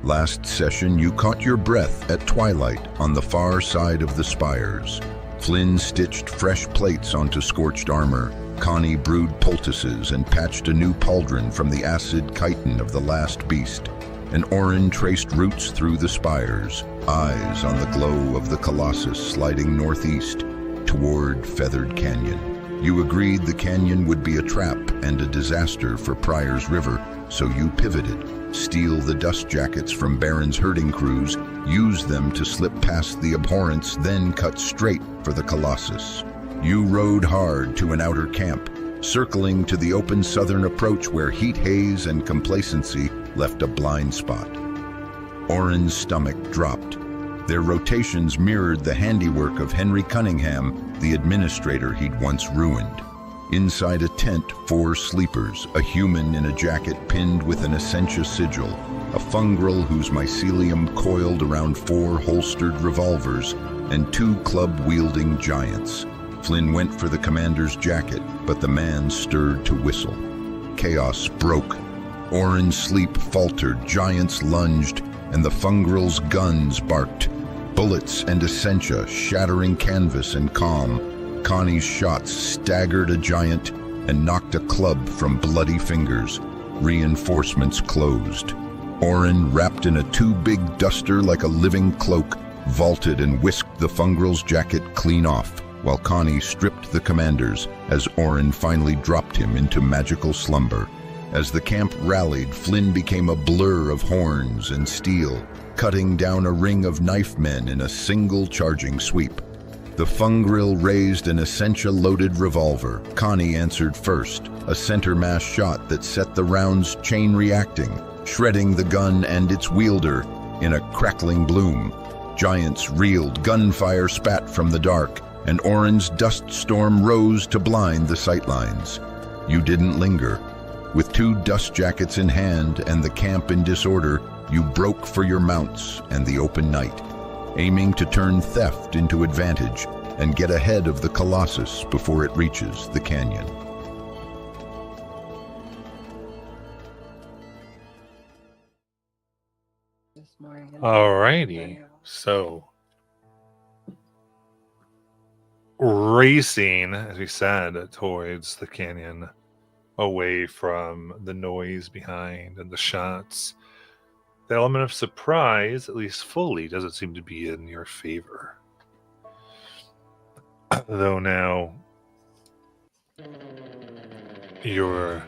Last session, you caught your breath at twilight on the far side of the spires. Flynn stitched fresh plates onto scorched armor. Connie brewed poultices and patched a new pauldron from the acid chitin of the last beast. And Orin traced routes through the spires, eyes on the glow of the Colossus sliding northeast toward Feathered Canyon. You agreed the canyon would be a trap and a disaster for Pryor's River, so you pivoted. Steal the dust jackets from Baron's herding crews, use them to slip past the abhorrents, then cut straight for the Colossus. You rode hard to an outer camp, circling to the open southern approach where heat haze and complacency left a blind spot. Orin's stomach dropped. Their rotations mirrored the handiwork of Henry Cunningham, the administrator he'd once ruined. Inside a tent, 4 sleepers, a human in a jacket pinned with an Essentia sigil, a fungrel whose mycelium coiled around 4 holstered revolvers, and 2 club-wielding giants. Flynn went for the commander's jacket, but the man stirred to whistle. Chaos broke. Orin's sleep faltered, giants lunged, and the fungrel's guns barked. Bullets and Essentia shattering canvas and calm. Connie's shots staggered a giant and knocked a club from bloody fingers. Reinforcements closed. Orin, wrapped in a too-big duster like a living cloak, vaulted and whisked the fungrel's jacket clean off, while Connie stripped the commanders as Orin finally dropped him into magical slumber. As the camp rallied, Flynn became a blur of horns and steel, cutting down a ring of knife men in a single charging sweep. The fungrel raised an Essentia-loaded revolver. Connie answered first, a center mass shot that set the rounds chain reacting, shredding the gun and its wielder in a crackling bloom. Giants reeled, gunfire spat from the dark, and Orin's dust storm rose to blind the sightlines. You didn't linger. With 2 dust jackets in hand and the camp in disorder, you broke for your mounts and the open night, aiming to turn theft into advantage and get ahead of the Colossus before it reaches the canyon. Alrighty, so racing, as we said, towards the canyon, away from the noise behind and the shots. The element of surprise, at least fully, doesn't seem to be in your favor. Though now you're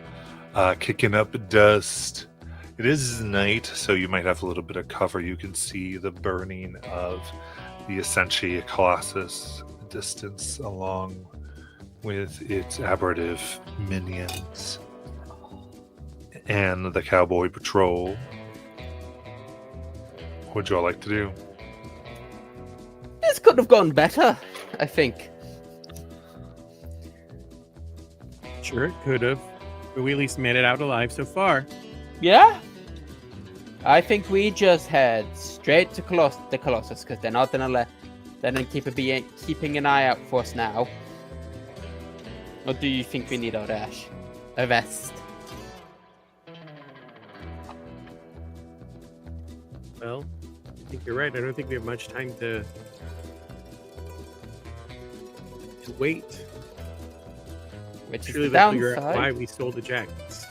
kicking up dust. It is night, so you might have a little bit of cover. You can see the burning of the Essentia Colossus in the distance, along with its aberrative minions and the Cowboy Patrol. What would you all like to do? This could have gone better, I think. Sure, it could have. But we at least made it out alive so far. Yeah? I think we just head straight to the Colossus, because they're not gonna keeping an eye out for us now. Or do you think we need a vest? Well, I think you're right. I don't think we have much time to wait. Which is Surely the let's figure out downside. why we stole the jackets.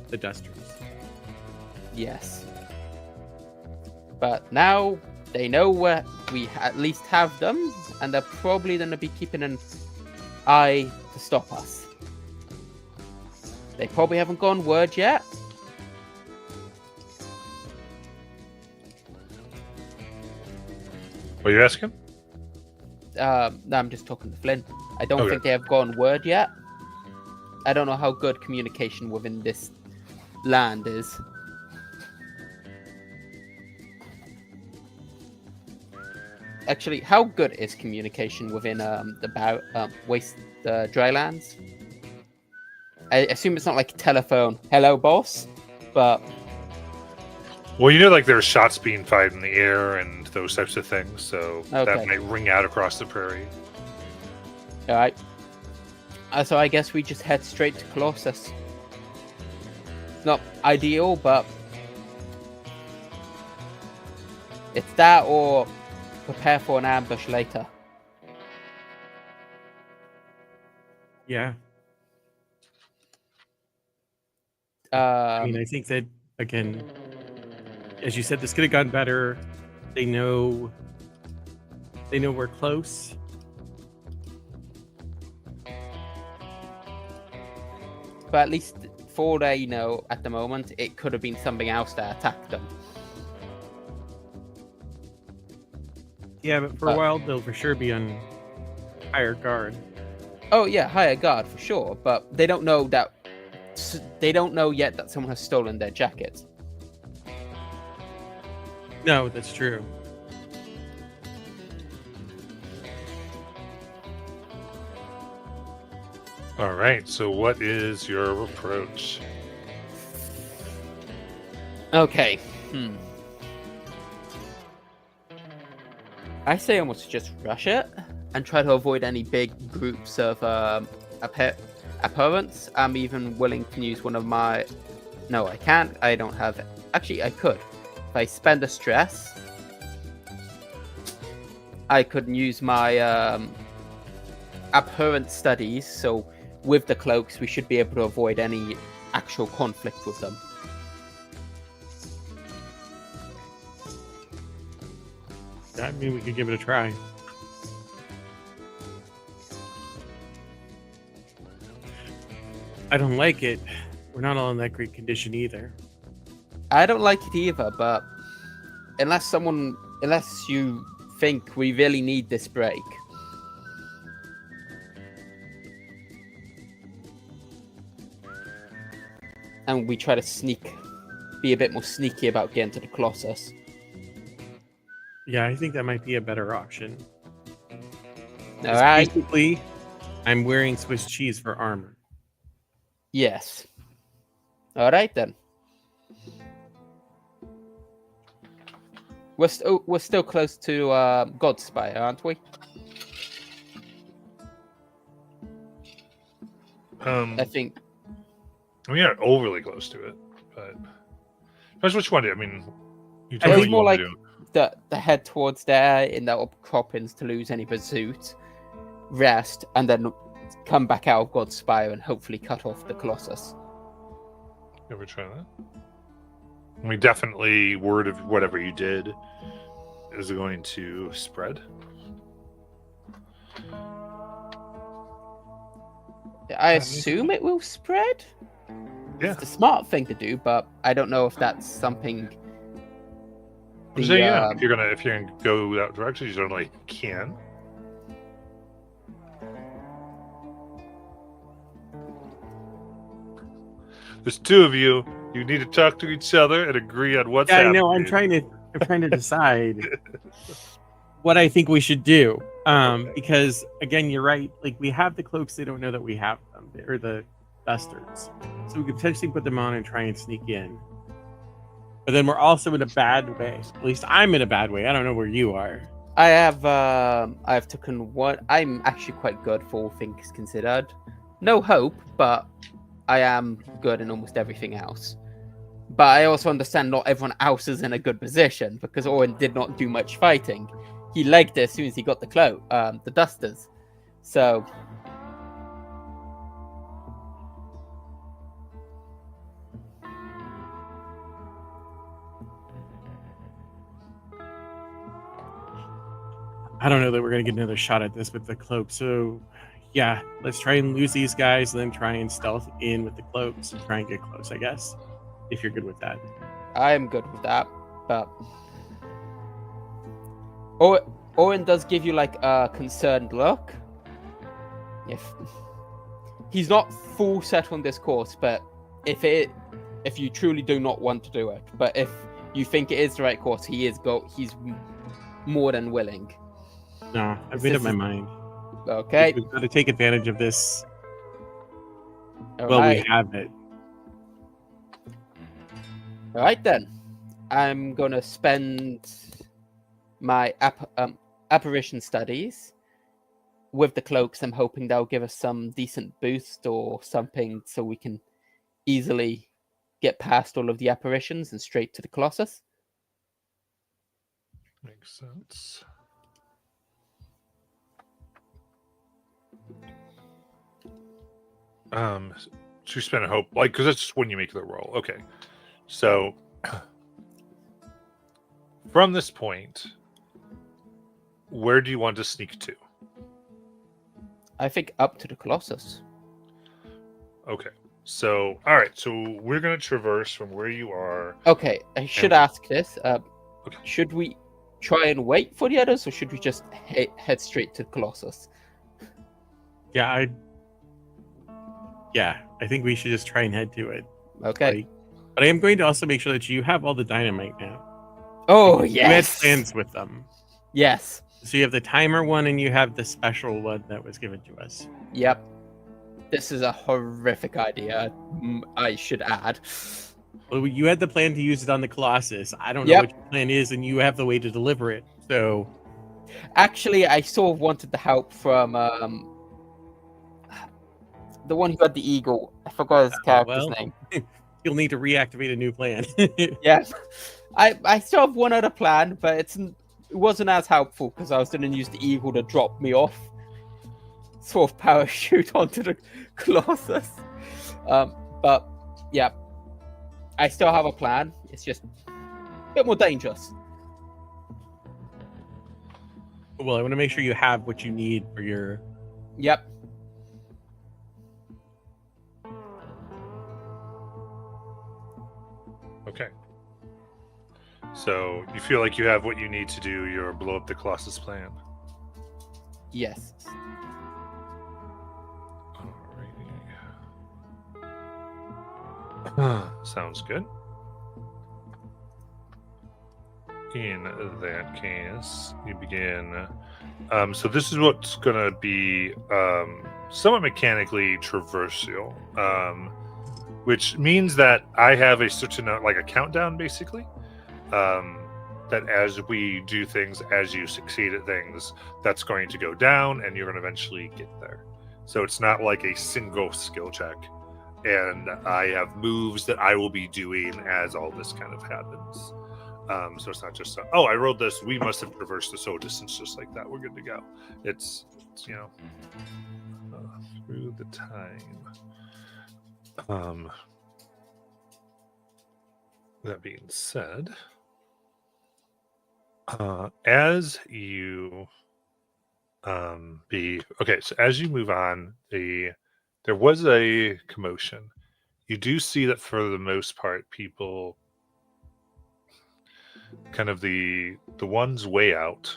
The dusters. Yes. But now they know where we at least have them, and they're probably going to be keeping an eye to stop us. They probably haven't gone word yet. What are you asking? No, I'm just talking to Flynn. I don't Okay. think they have gone word yet. I don't know how good communication within this land is. Actually, how good is communication within the drylands? I assume it's not like telephone, hello boss, but Well, you know, like there's shots being fired in the air and those types of things, so that Okay. might ring out across the prairie. alright. So I guess we just head straight to Colossus. Not ideal, but it's that or prepare for an ambush later. Yeah. I mean, I think that, again, as you said, this could have gone better. They know we're close. But at least for all they know at the moment, it could have been something else that attacked them. Yeah, but for a while, they'll for sure be on higher guard. Oh yeah, higher guard for sure, but they don't know that. They don't know yet that someone has stolen their jackets. No, that's true. All right. So, what is your approach? Okay. I say almost just rush it and try to avoid any big groups of opponents. I'm even willing to use one of my. No, I can't. I don't have. Actually, I could. If I spend a stress, I could use my abhorrent studies. So with the cloaks, we should be able to avoid any actual conflict with them. I mean, we could give it a try. I don't like it. We're not all in that great condition either. I don't like it either, but unless you think we really need this break, and we try to be a bit more sneaky about getting to the Colossus. Yeah, I think that might be a better option. All right. Basically, I'm wearing Swiss cheese for armor. Yes. All right then. We're still close to Godspire, aren't we? I think. I mean, not overly close to it, but that's what you want to do. I mean, you It tell me was what you more want like to do. the head towards there in the upcroppings to lose any pursuit, rest, and then come back out of Godspire and hopefully cut off the Colossus. Ever try that? I mean, definitely word of whatever you did is going to spread. I assume it will spread. Yeah. It's the smart thing to do, but I don't know if that's something. So yeah, if you're gonna go that direction, you certainly can. There's two of you. You need to talk to each other and agree on what's happening. I know. I'm trying to decide what I think we should do. Because again, you're right. Like, we have the cloaks; they don't know that we have them. They're the dusters, so we could potentially put them on and try and sneak in. But then we're also in a bad way. At least I'm in a bad way. I don't know where you are. I've taken one. I'm actually quite good for all things considered. No hope, but I am good in almost everything else. But I also understand not everyone else is in a good position because Orin did not do much fighting. He legged it as soon as he got the cloak, the dusters. So I don't know that we're gonna get another shot at this with the cloak. So yeah, let's try and lose these guys, and then try and stealth in with the cloaks and try and get close, I guess. If you're good with that. I am good with that, but Orin does give you like a concerned look. If he's not full set on this course, but if you truly do not want to do it, but if you think it is the right course, he's more than willing. No, I've made up my mind. Okay. We've got to take advantage of this. All Well, right. we have it. All right then. I'm gonna spend my apparition studies with the cloaks. I'm hoping they'll give us some decent boost or something, so we can easily get past all of the apparitions and straight to the Colossus. Makes sense. So you spend a hope, like, because that's just when you make the roll. Okay. So from this point, where do you want to sneak to? I think up to the Colossus. Okay. So, all right. So we're going to traverse from where you are. Okay, I should And- ask this. Should we try and wait for the others, or should we just head straight to the Colossus? Yeah, I think we should just try and head to it. Okay. Like, but I am going to also make sure that you have all the dynamite now. Oh, You had yes. plans with them. Yes. So you have the timer one and you have the special one that was given to us. Yep. This is a horrific idea, I should add. Well, you had the plan to use it on the Colossus. I don't know Yep. what your plan is, and you have the way to deliver it. So Actually, I sort of wanted the help from the one who had the eagle. I forgot his character's well. name. you'll need to reactivate a new plan. Yeah. I still have one other plan, but it wasn't as helpful because I was going to use the eagle to drop me off, sort of parachute onto the Colossus. But yeah, I still have a plan. It's just a bit more dangerous. Well, I want to make sure you have what you need for your. Yep. Okay. So you feel like you have what you need to do your blow up the Colossus plan. Yes. Alrighty. Sounds good. In that case, you begin. So this is what's gonna be somewhat mechanically traversal, which means that I have a certain like a countdown, basically. That as we do things, as you succeed at things, that's going to go down, and you're going to eventually get there. So it's not like a single skill check, and I have moves that I will be doing as all this kind of happens. So it's not just I rolled this. We must have traversed this whole distance just like that. We're good to go. It's through the time. That being said, as you so as you move on, there was a commotion. You do see that for the most part, people kind of the ones way out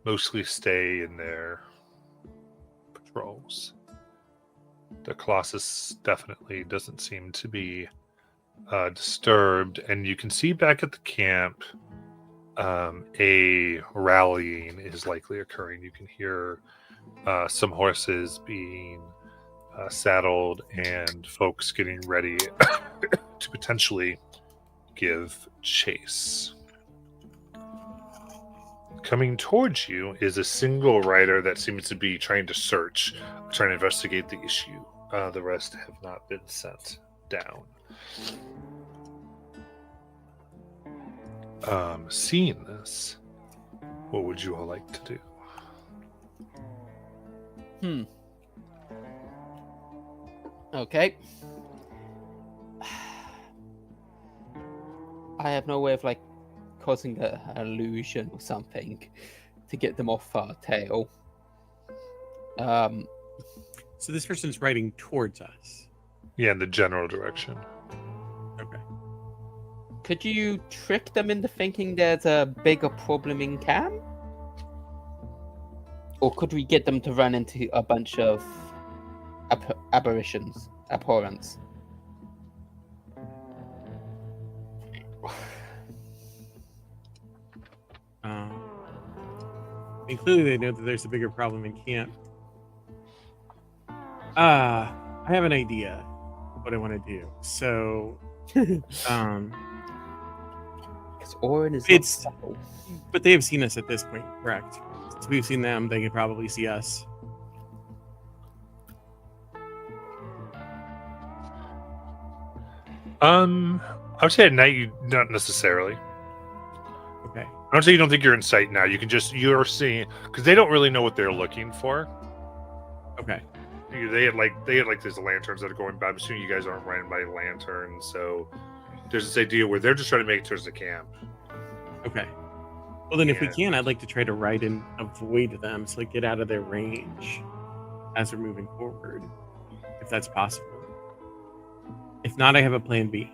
mostly stay in their patrols. The Colossus definitely doesn't seem to be disturbed, and you can see back at the camp a rallying is likely occurring. You can hear some horses being saddled and folks getting ready to potentially give chase. Coming towards you is a single rider that seems to be trying to investigate the issue. The rest have not been sent down. Seeing this, what would you all like to do? Okay. I have no way of causing an illusion or something to get them off our tail. So this person's riding towards us. Yeah, in the general direction. Okay. Could you trick them into thinking there's a bigger problem in camp? Or could we get them to run into a bunch of aberrations, abhorrence? Clearly they know that there's a bigger problem in camp. I have an idea what I want to do. So, Because Orin is It's- subtle. but they have seen us at this point, correct? Since we've seen them, they can probably see us. I would say at night, you not necessarily. Okay. I don't say you don't think you're in sight now. You're seeing, because they don't really know what they're looking for. Okay. They had like these lanterns that are going by. I'm assuming you guys aren't riding by lanterns, so there's this idea where they're just trying to make it towards the camp. Okay. Well, then if we Yeah. can, I'd like to try to ride and avoid them, so like get out of their range as we're moving forward, if that's possible. If not, I have a plan B.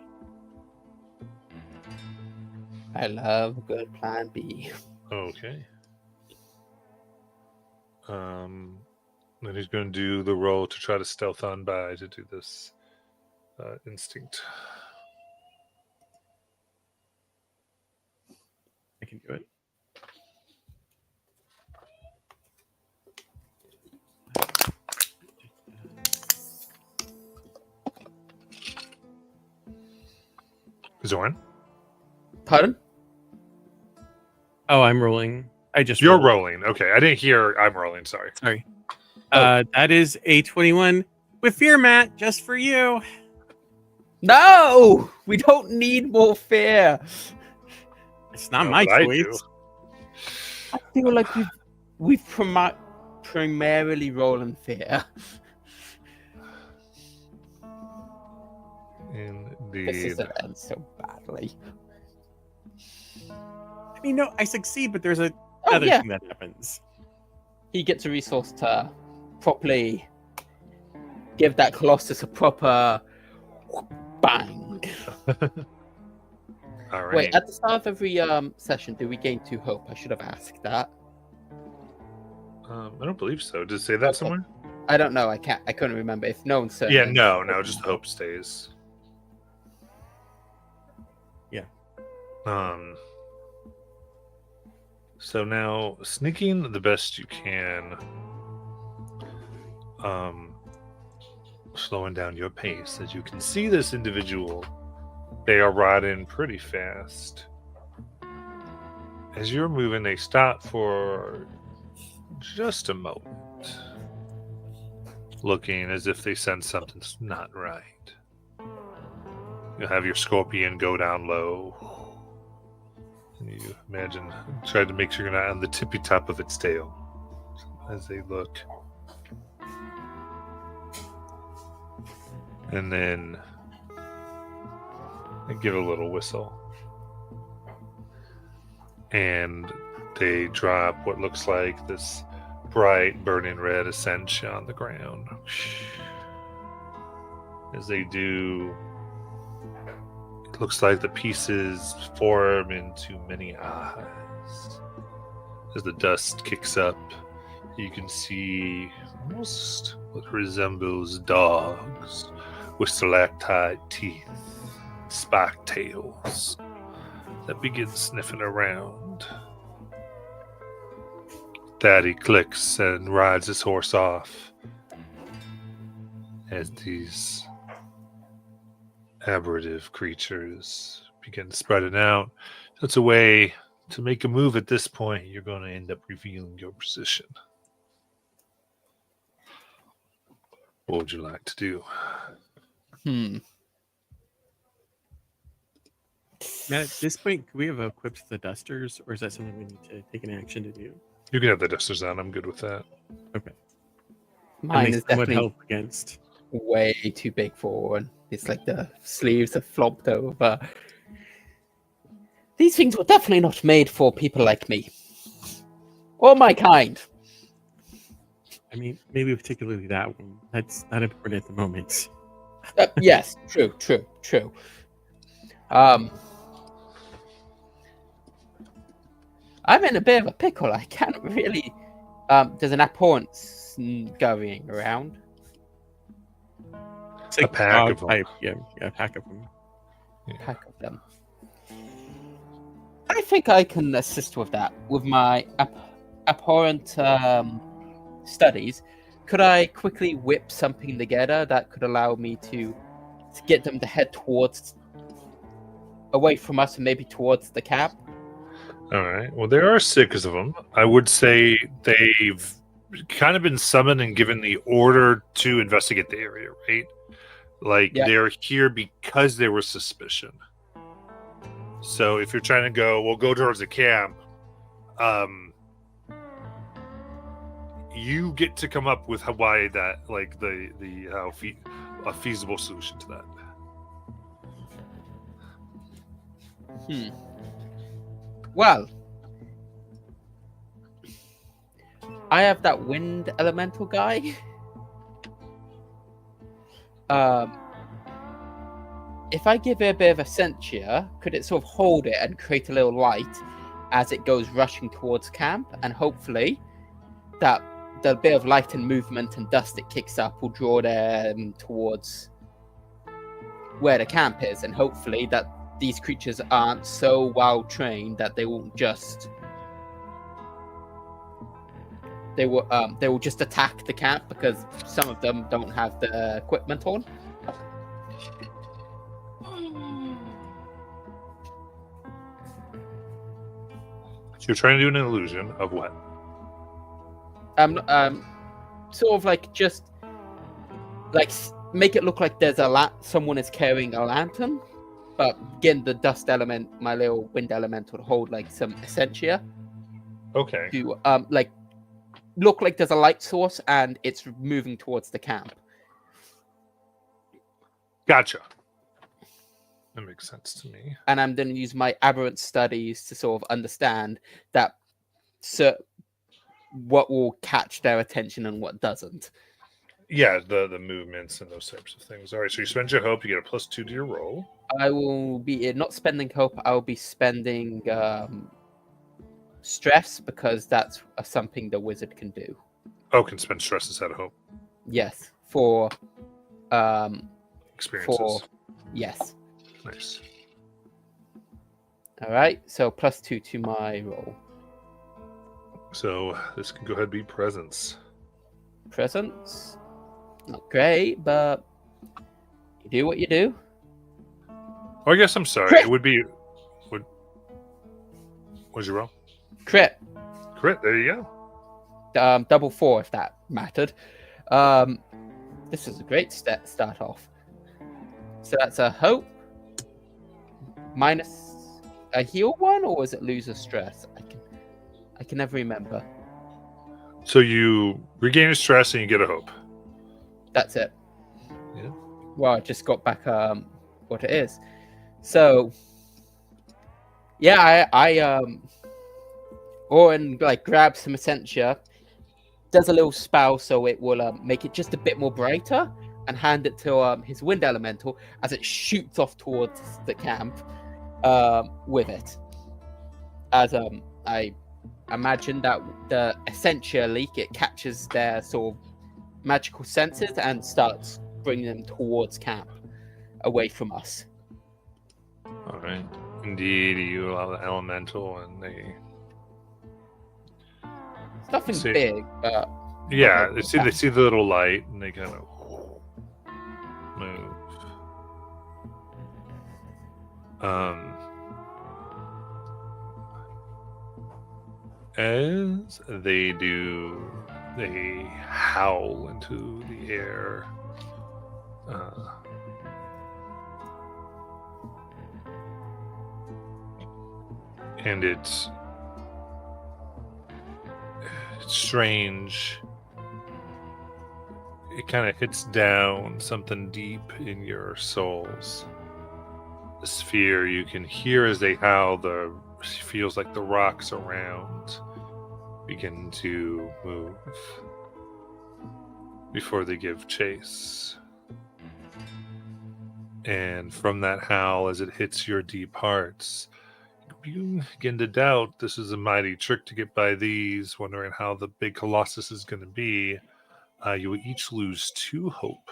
I love a good plan B. Okay. Then he's going to do the roll to try to stealth on by to do this instinct. I can do it. Zorn, Pardon? Oh, I'm rolling. I just you're rolled. rolling. Okay, I didn't hear. I'm rolling. Sorry. Sorry. That is a 21 with fear, Matt, just for you. No! We don't need more fear. It's not No, my but I do. choice. I feel like we've primarily rolling fear. This Indeed. is end so badly. I mean, no, I succeed, but there's Oh, another yeah. thing that happens. He gets a resource to properly give that Colossus a proper bang. All right. Wait, at the start of every session, do we gain 2 hope? I should have asked that. I don't believe so. Did it say that Okay. somewhere? I don't know. I couldn't remember. If no one said. Yeah. No. Just hope stays. Yeah. So now sneaking the best you can. Slowing down your pace. As you can see this individual, they are riding pretty fast. As you're moving, they stop for just a moment, looking as if they sense something's not right. You have your scorpion go down low. And you imagine, try to make sure you're not on the tippy top of its tail as they look. And then they give a little whistle. And they drop what looks like this bright burning red ascension on the ground. As they do, it looks like the pieces form into many eyes. As the dust kicks up, you can see almost what resembles dogs with stalactite teeth, spiked tails that begin sniffing around. Daddy clicks and rides his horse off as these aberrative creatures begin spreading out. So it's a way to make a move at this point. You're going to end up revealing your position. What would you like to do? Matt, at this point, can we have equipped the dusters, or is that something we need to take an action to do? You can have the dusters on. I'm good with that. Okay. Mine and is they would definitely help against. way too big for one. It's like the sleeves are flopped over. These things were definitely not made for people like me. Or my kind. I mean, maybe particularly that one. That's not important at the moment. Yes, true. I'm in a bit of a pickle. I can't really. There's an abhorrent scurrying around. It's like A pack dog of 'em. type. Yeah, a pack of them. Pack of them. I think I can assist with that with my abhorrent studies. Could I quickly whip something together that could allow me to get them to head towards, away from us, and maybe towards the cap? All right. Well, there are 6 of them. I would say they've kind of been summoned and given the order to investigate the area, right? Like Yeah. they're here because there was suspicion. So if you're trying to go, well, go towards the camp. You get to come up with why that, like a feasible solution to that. Well, I have that wind elemental guy. If I give it a bit of Essentia, could it sort of hold it and create a little light as it goes rushing towards camp? And hopefully that the bit of light and movement and dust it kicks up will draw them towards where the camp is. And hopefully that these creatures aren't so well trained that they won't just... They will just attack the camp because some of them don't have the equipment on. So you're trying to do an illusion of what? Sort of like just like make it look like there's someone is carrying a lantern, but again the dust element, my little wind element, would hold like some essentia Okay. to like look like there's a light source and it's moving towards the camp. Gotcha. That makes sense to me. And I'm going to use my aberrant studies to sort of understand that what will catch their attention and what doesn't. Yeah, the movements and those types of things. All right, so you spend your hope, you get a +2 to your roll. I will be not spending hope. I will be spending stress because that's something the wizard can do. Oh, can spend stress instead of hope. Yes, for Experiences. Yes. Nice. All right, so +2 to my roll. So this can go ahead and be presence. Presence, not great, but you do what you do. Oh, I guess I'm sorry. Crit! It would be. What'd you roll? Crit, Crit. There you go. double 4 if that mattered. This is a great start off. So that's a hope minus a heal one, or is it lose a stress? I can never remember. So you regain your stress and you get a hope. That's it. Yeah. Well, I just got back what it is. So yeah, I Oren like grabs some essentia, does a little spell so it will make it just a bit more brighter, and hand it to his wind elemental as it shoots off towards the camp with it. As I imagine that the essentia leak, it catches their sort of magical senses and starts bringing them towards camp, away from us. All right. Indeed, you allow the elemental, and they. It's nothing See. big, but Yeah, Okay, they see the little light, and they kind of move. As they do, they howl into the air. And it's strange. It kind of hits down something deep in your souls. This fear you can hear as they howl. Feels like the rocks around begin to move before they give chase. And from that howl, as it hits your deep hearts, you begin to doubt this is a mighty trick to get by these, wondering how the big Colossus is going to be. You will each lose 2 hope.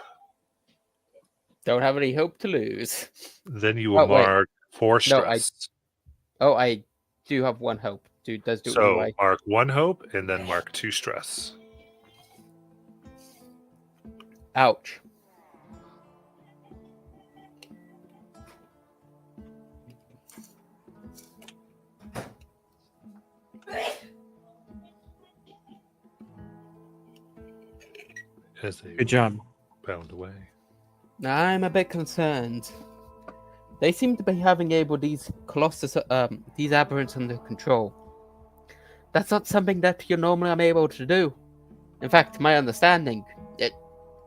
don't have any hope to lose. Then you will Oh, wait. mark 4 No, I stress. I do have 1 hope. Does do it So anyway. mark 1 hope and then mark 2 stress. Ouch. As they Good job. bound away. I'm a bit concerned. They seem to be having these colossus, these aberrants under control. That's not something that you're normally unable to do. In fact, to my understanding, it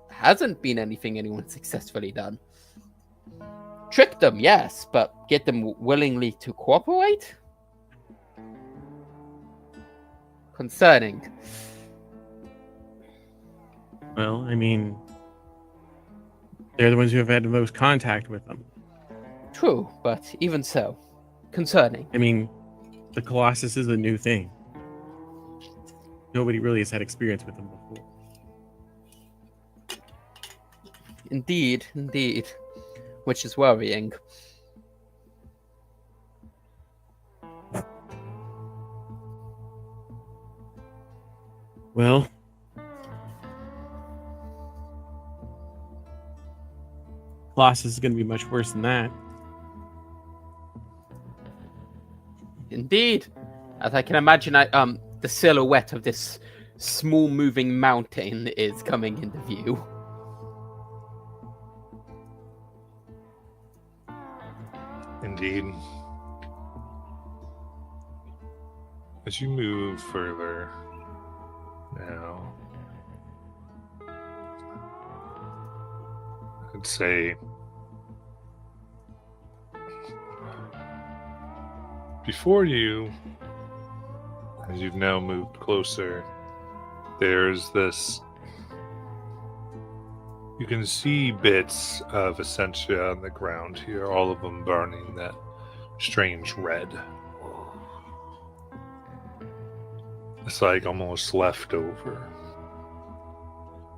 hasn't been anything anyone successfully done. Trick them, yes, but get them willingly to cooperate? Concerning. Well, I mean, they're the ones who have had the most contact with them. True, but even so, concerning. I mean, the Colossus is a new thing. Nobody really has had experience with them before. Indeed, which is worrying. Well, Colossus is going to be much worse than that. Indeed, as I can imagine, the silhouette of this small moving mountain is coming into view. Indeed. As you move further now, I'd say before you, as you've now moved closer, there's this. You can see bits of Essentia on the ground here, all of them burning that strange red. It's like almost leftover.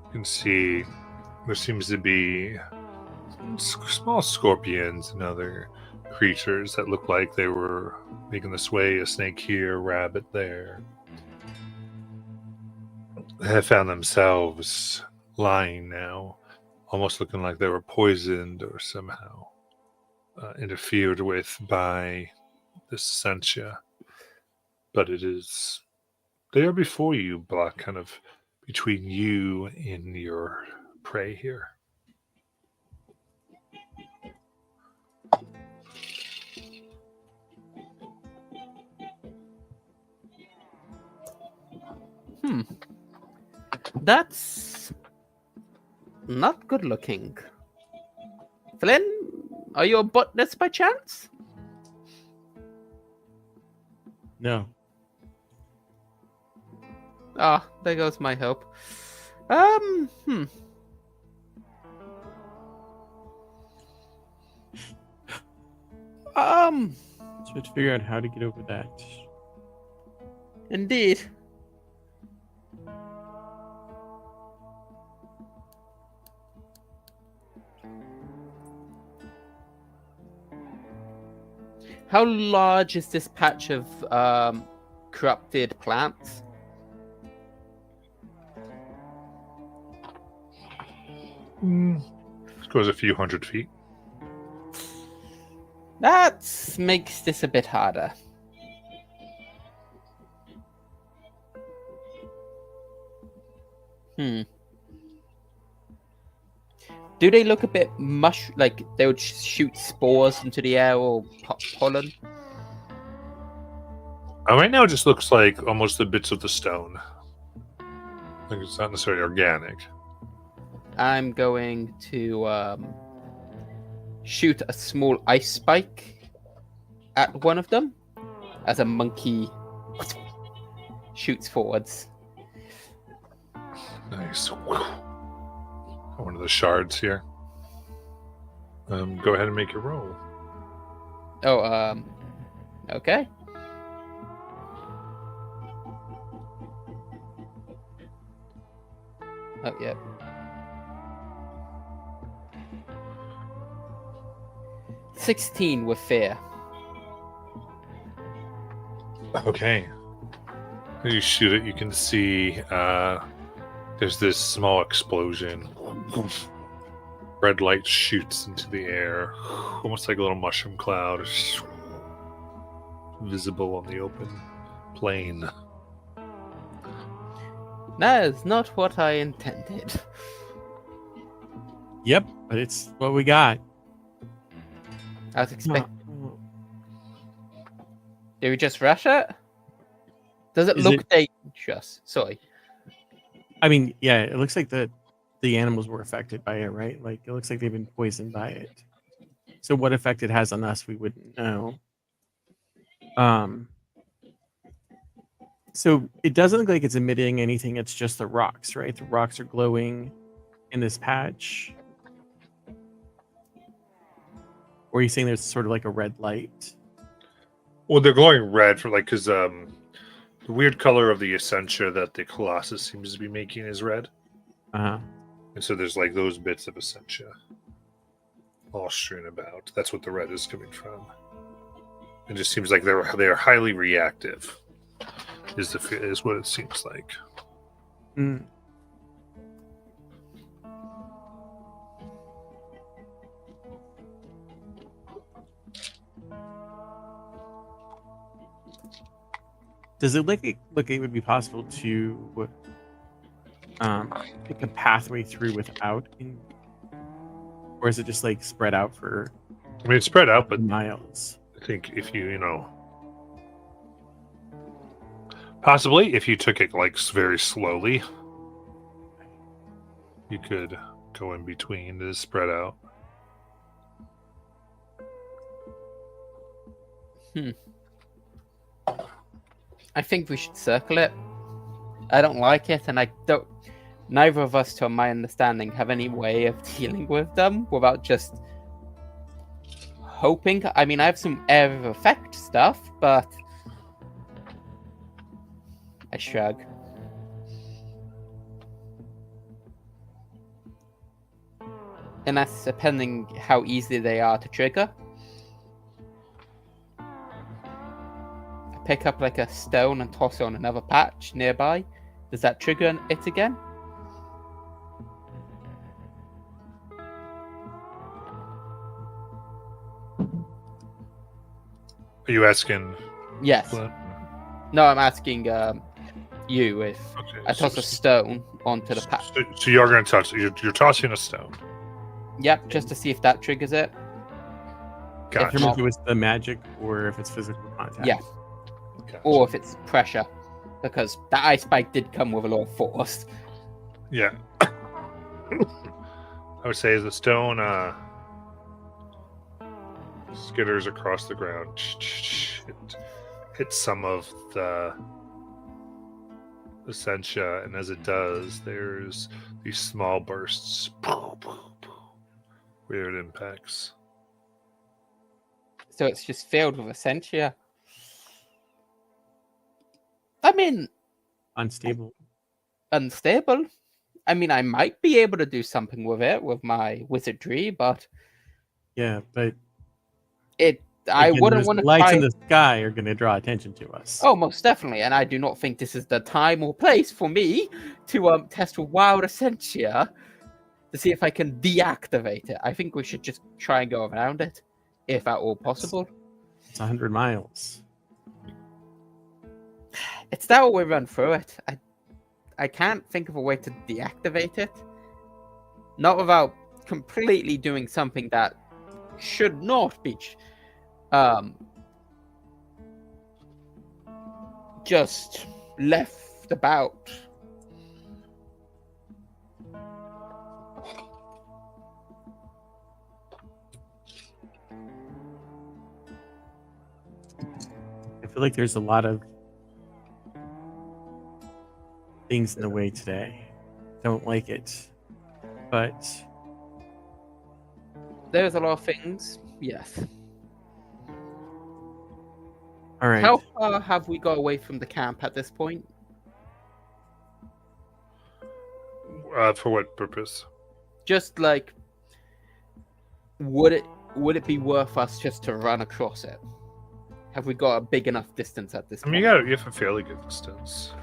You can see there seems to be small scorpions and other creatures that look like they were making this way, a snake here, a rabbit there. They have found themselves lying now, almost looking like they were poisoned or somehow interfered with by this Essentia. But they are before you, Block, kind of between you and your prey here. That's not good looking. Flynn, are you a botanist by chance? No. Ah, there goes my hope. So to figure out how to get over that. Indeed. How large is this patch of corrupted plants? It goes a few 100 feet. That makes this a bit harder. Do they look a bit like they would shoot spores into the air or pollen? Right now it just looks like almost the bits of the stone. Like it's not necessarily organic. I'm going to shoot a small ice spike at one of them as a monkey shoots forwards. Nice. One of the shards here. Go ahead and make your roll. Oh, okay. Oh, yeah. $16 with fear. Okay. As you shoot it, you can see there's this small explosion. Red light shoots into the air, almost like a little mushroom cloud, visible on the open plain. That is not what I intended. Yep, but it's what we got. I was expecting. No. Do we just rush it? Does it Is look dangerous? Sorry. I mean, yeah, it looks like the animals were affected by it, right? Like it looks like they've been poisoned by it. So what effect it has on us, we wouldn't know. So it doesn't look like it's emitting anything. It's just the rocks, right? The rocks are glowing in this patch. Or are you saying there's sort of like a red light? Well, they're glowing red for like because the weird color of the essentia that the Colossus seems to be making is red, Uh-huh. and so there's like those bits of essentia all strewn about. That's what the red is coming from. It just seems like they're highly reactive. Is what it seems like. Mm. Does it look like it would be possible to pick a pathway through without, or is it just like spread out for I mean, it's spread out, but miles? I think if you possibly if you took it like very slowly, you could go in between to spread out. I think we should circle it. I don't like it, and I don't. Neither of us, to my understanding, have any way of dealing with them without just hoping. I mean, I have some area of effect stuff, but I shrug. And that's depending how easy they are to trigger. Pick up like a stone and toss it on another patch nearby. Does that trigger it again? Are you asking? Yes. Flint? No, I'm asking you if Okay, I toss a stone onto the patch. So you're going to touch. You're tossing a stone. Yep, just to see if that triggers it. Gotcha. If If not- it was the magic or if it's physical contact. Yeah. Gotcha. Or if it's pressure. Because that ice spike did come with a lot of force. Yeah. I would say as the stone skitters across the ground, it hits some of the essentia, and as it does, there's these small bursts where it impacts. So it's just filled with essentia. I mean, Unstable. unstable. I mean, I might be able to do something with it with my wizardry, but Yeah, but I again, wouldn't those want to lights try. in the sky are going to draw attention to us. Oh, most definitely, and I do not think this is the time or place for me to test wild essentia to see if I can deactivate it. I think we should just try and go around it, if at all possible. It's 100 miles. It's that way we run through it. I can't think of a way to deactivate it. Not without completely doing something that should not be just left about. I feel like there's a lot of things in the way today. Don't like it. But There's a lot of things, yes. all right. How far have we got away from the camp at this point? For what purpose? Just like, would it be worth us just to run across it? Have we got a big enough distance at this I point? mean, you have a fairly good distance.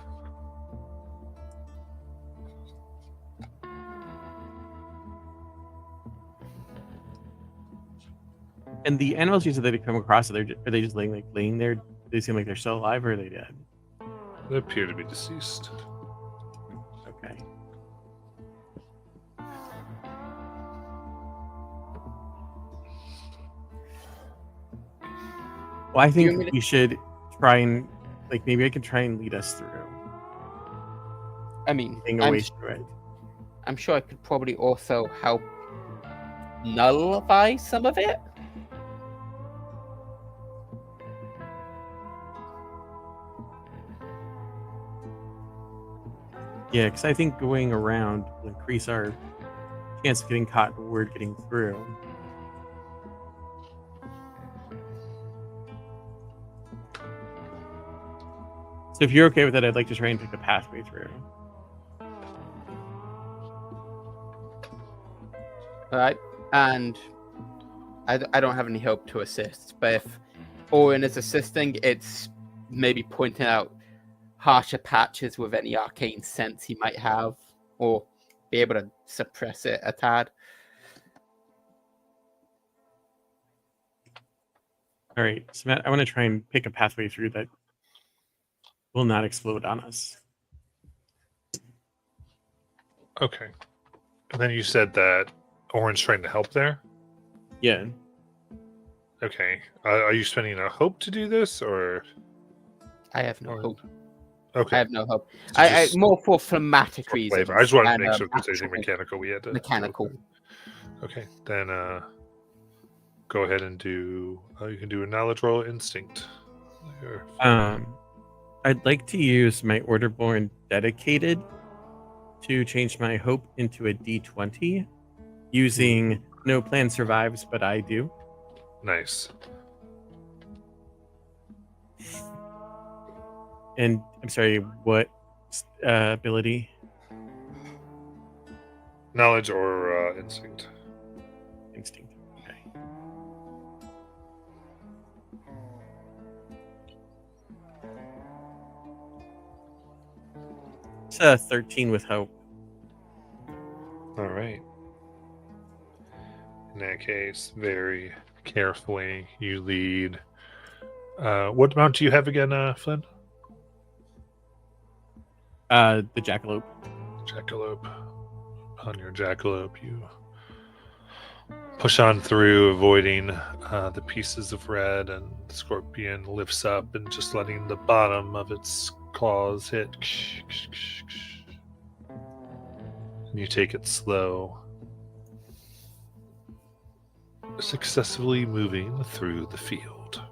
And the animals you said that they come across, are they just laying there? Do they seem like they're still alive, or are they dead? They appear to be deceased. Okay. Well, I Do you think want me to- we should try and maybe I can try and lead us through I mean, getting away through it. I'm sure I could probably also help nullify some of it. Yeah, because I think going around will increase our chance of getting caught and word getting through. So if you're okay with it, I'd like to try and pick a pathway through. All right, and I don't have any help to assist, but if Orin is assisting, it's maybe pointing out harsher patches with any arcane sense he might have, or be able to suppress it a tad. All right, so Matt, I want to try and pick a pathway through that will not explode on us. Okay. And then you said that Orin's trying to help there? Yeah. Okay. Are you spending a hope to do this, or? I have no Or- hope. Okay. I have no hope. So I just more for thematic for reasons. flavor. I just wanted to and, make sure if there's anything actual mechanical we had to. mechanical. Okay. Then go ahead and do. You can do a knowledge roll, instinct. Or- I'd like to use my Orderborn dedicated to change my hope into a D20 using no plan survives, but I do. Nice. And I'm sorry, what ability? Knowledge or instinct. Instinct. Okay. It's a 13 with hope. All right. In that case, very carefully, you lead. What mount do you have again, Flynn? The jackalope. Jackalope. On your jackalope, you push on through, avoiding the pieces of red, and the scorpion lifts up and just letting the bottom of its claws hit. And you take it slow, successfully moving through the field.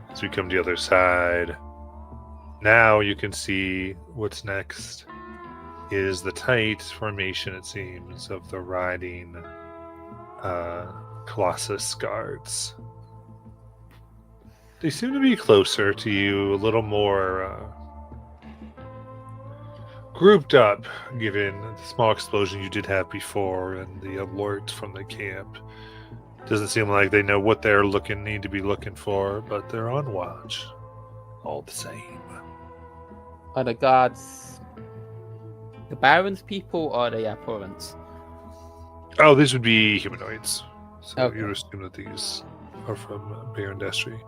As we come to the other side, now you can see what's next is the tight formation, it seems, of the riding Colossus guards. They seem to be closer to you, a little more grouped up, given the small explosion you did have before and the alert from the camp. Doesn't seem like they know what they're need to be looking for, but they're on watch all the same. Are the guards the Baron's people or the Apparents? Oh, these would be humanoids. So Okay. you would assume that these are from Baron Destry.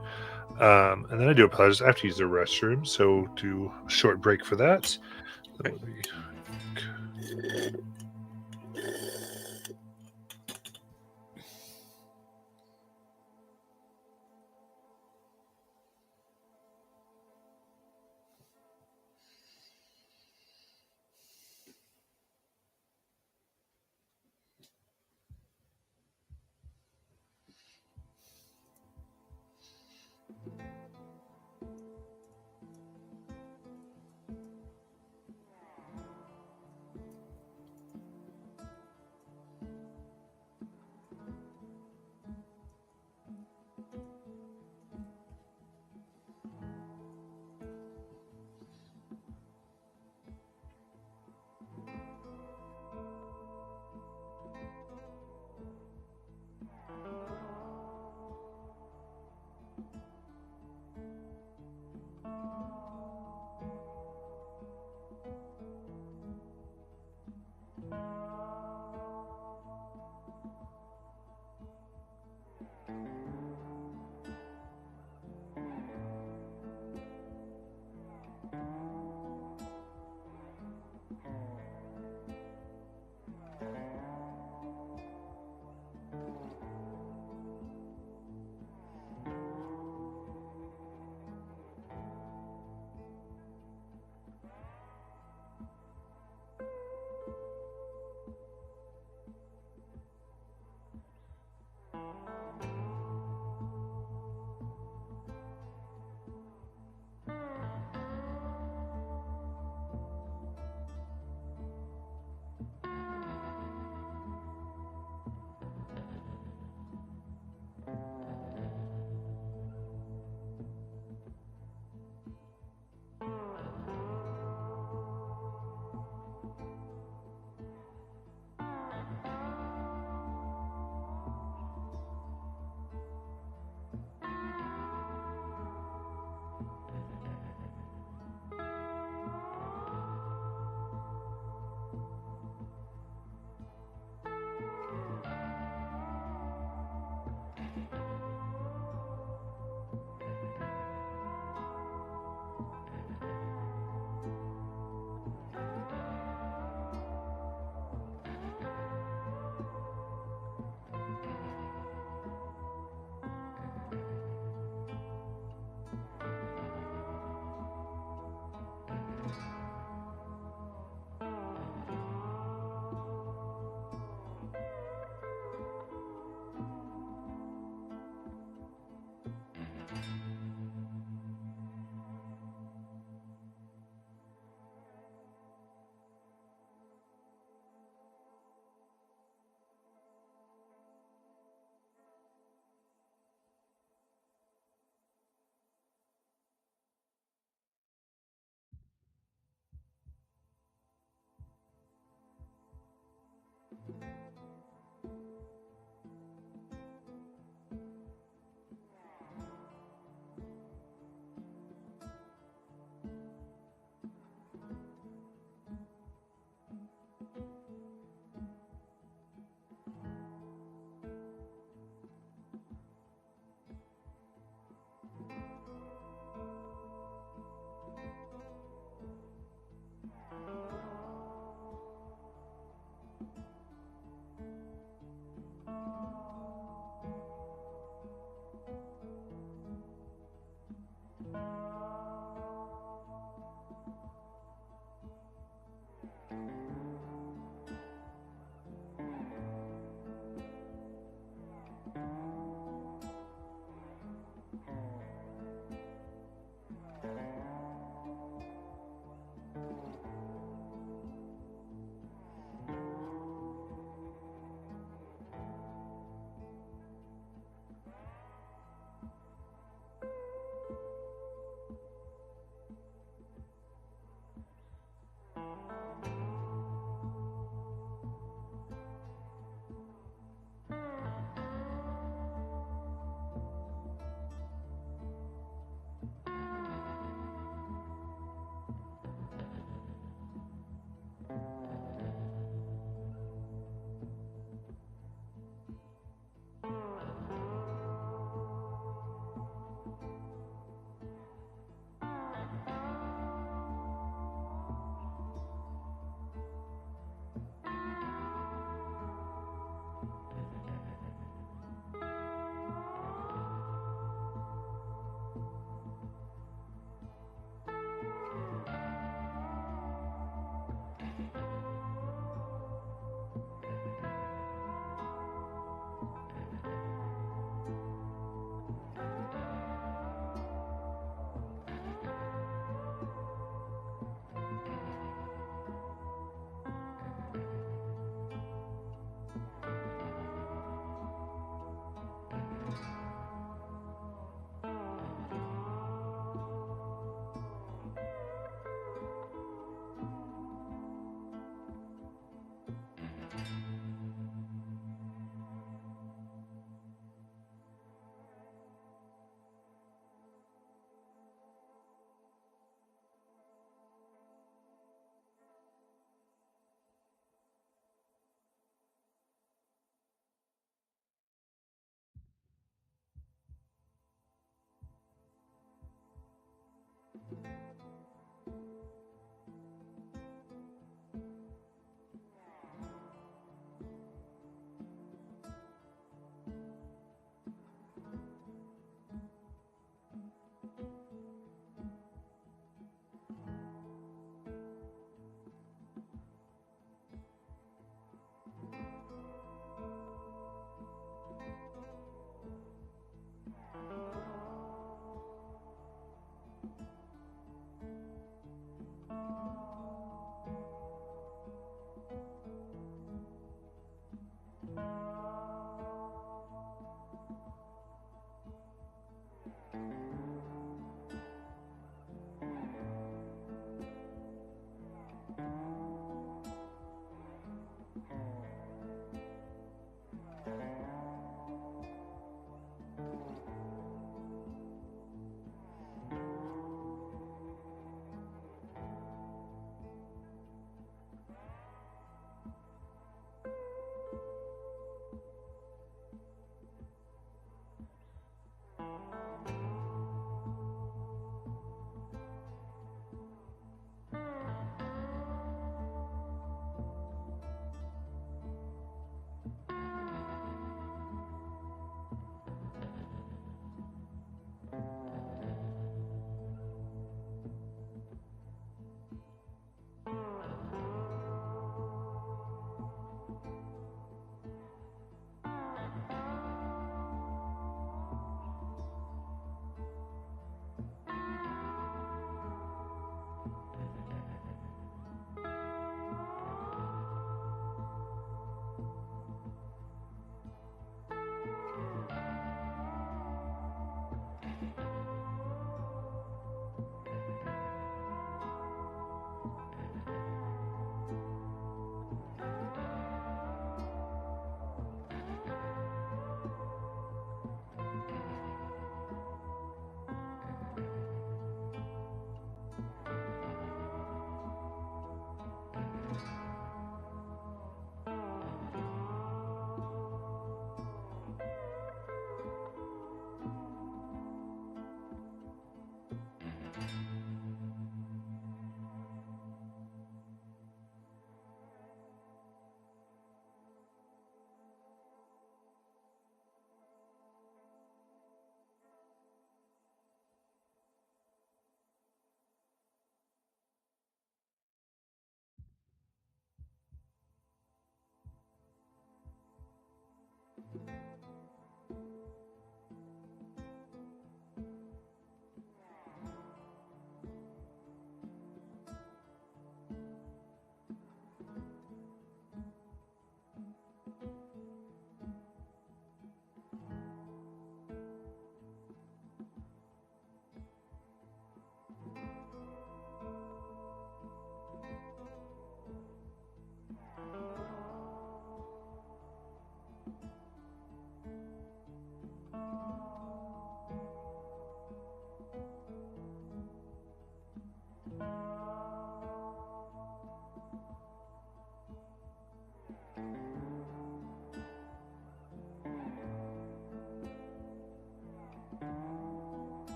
And then I do apologize. I have to use the restroom, so do a short break for that. That would be...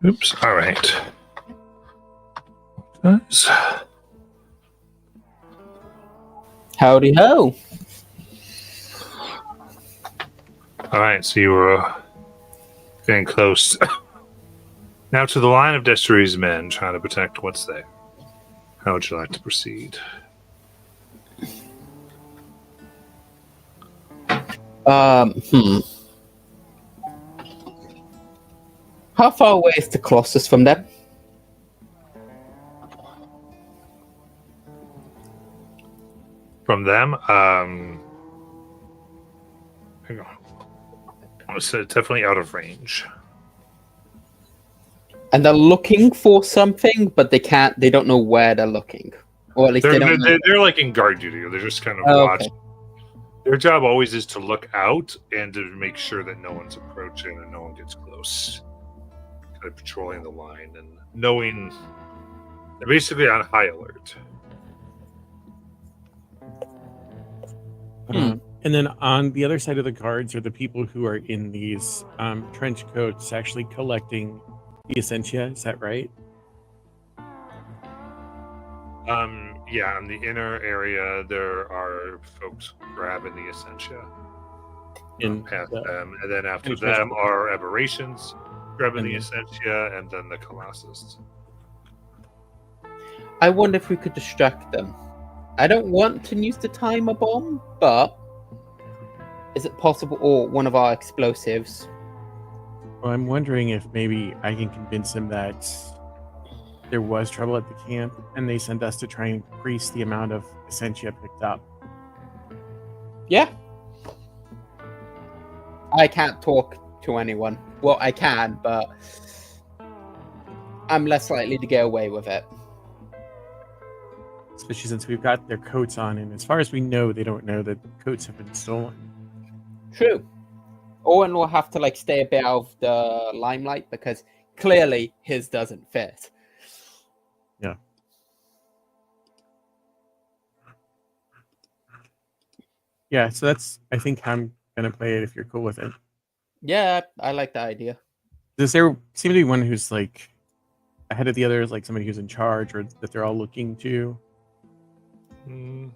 Oops. All right. Nice. Howdy ho. All right. So you were getting close now to the line of Destry's men trying to protect what's there. How would you like to proceed? How far away is the Colossus from them? From them, hang on. I would say definitely out of range. And they're looking for something, but they can't. They don't know where they're looking, or at least they don't. They're like in guard duty. They're just kind of watching. Okay. Their job always is to look out and to make sure that no one's approaching and no one gets close. Kind of patrolling the line and knowing they're basically on high alert. And then on the other side of the guards are the people who are in these trench coats actually collecting the essentia. Is that right? Yeah, in the inner area, there are folks grabbing the essentia. Past them, and then after them are aberrations grabbing the essentia, and then the colossus. I wonder if we could distract them. I don't want to use the timer bomb, but is it possible, or one of our explosives? Well, I'm wondering if maybe I can convince him that there was trouble at the camp, and they sent us to try and increase the amount of essentia picked up. Yeah. I can't talk to anyone. Well, I can, but I'm less likely to get away with it. Especially since we've got their coats on, and as far as we know, they don't know that coats have been stolen. True. Owen will have to stay a bit out of the limelight because clearly his doesn't fit. Yeah. Yeah, so that's, I think, how I'm going to play it if you're cool with it. Yeah, I like that idea. Does there seem to be one who's ahead of the others, like somebody who's in charge or that they're all looking to? I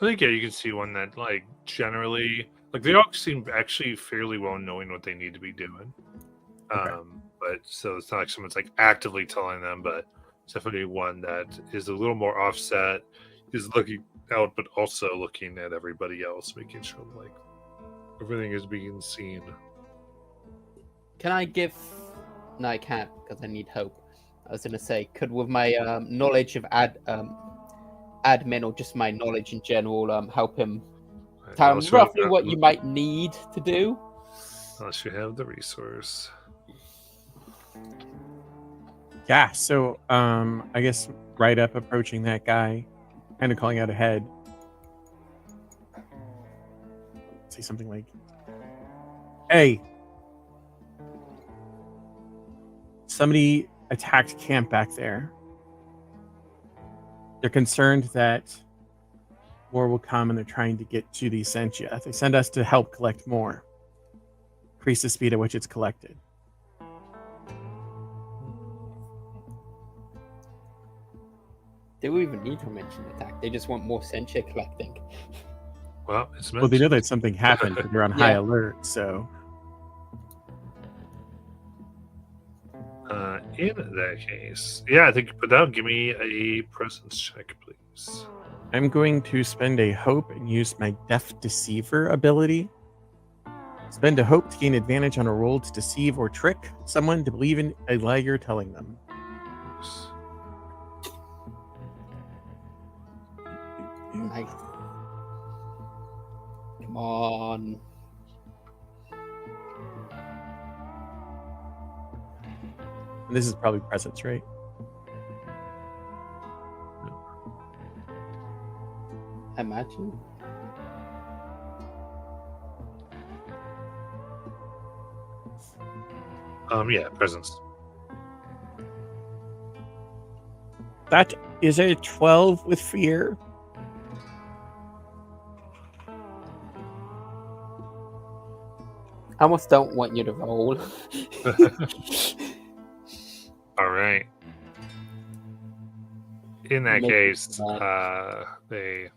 think, yeah, you can see one that, generally, they all seem actually fairly well knowing what they need to be doing. Okay. But so it's not like someone's actively telling them, but it's definitely one that is a little more offset, is looking out, but also looking at everybody else, making sure everything is being seen. Can I give... No, I can't because I need hope. I was going to say, could with my knowledge of admin or just my knowledge in general help him tell him roughly what you might need to do? Unless you have the resource. Yeah, so I guess right up approaching that guy, kind of calling out ahead. Say something like, "Hey, somebody attacked camp back there. They're concerned that more will come and they're trying to get to the essentia. They send us to help collect more. Increase the speed at which it's collected." They won't even need to mention attack. They just want more sentia collecting. Well, it's Well, they know that something happened, but they're on high alert, so... In that case, yeah, I think, but now give me a presence check, please. I'm going to spend a hope and use my Deaf Deceiver ability. Spend a hope to gain advantage on a roll to deceive or trick someone to believe in a lie you're telling them. Nice. Come on. And this is probably presence, right? I imagine. Yeah, presence. That is a 12 with fear. I almost don't want you to roll. In that Make case, that. they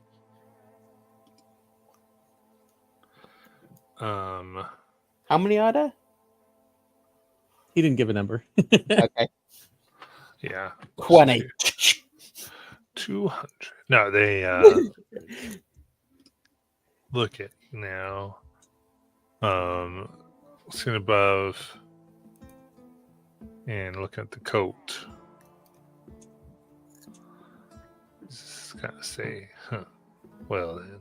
How many are there? He didn't give a number. Okay. yeah. 20. 200. No, they look at now. Looking above and look at the coat. Just kind of say, huh. Well then.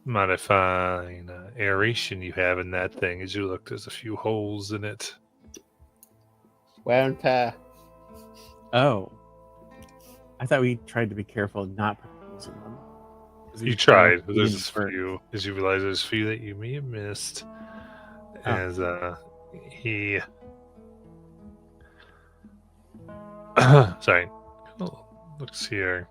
Modifying aeration you have in that thing. As you look, there's a few holes in it. Wear and tear. Oh. I thought we tried to be careful not using them. 'Cause You we tried, but we there's didn't a work. few. As you realize, there's a few that you may have missed. As he, sorry, oh, looks here.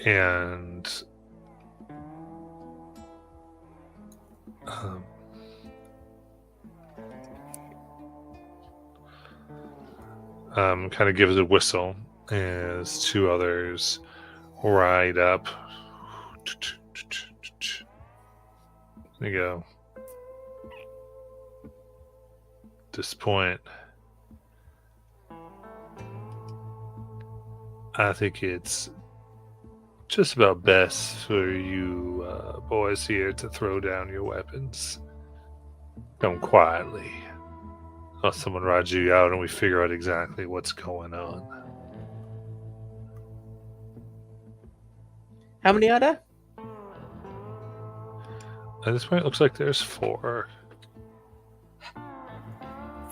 And kind of gives a whistle as two others ride up. There you go. At this point, I think it's just about best for you boys here to throw down your weapons. Come quietly. Let someone ride you out and we figure out exactly what's going on. How many are there? At this point, it looks like there's 4.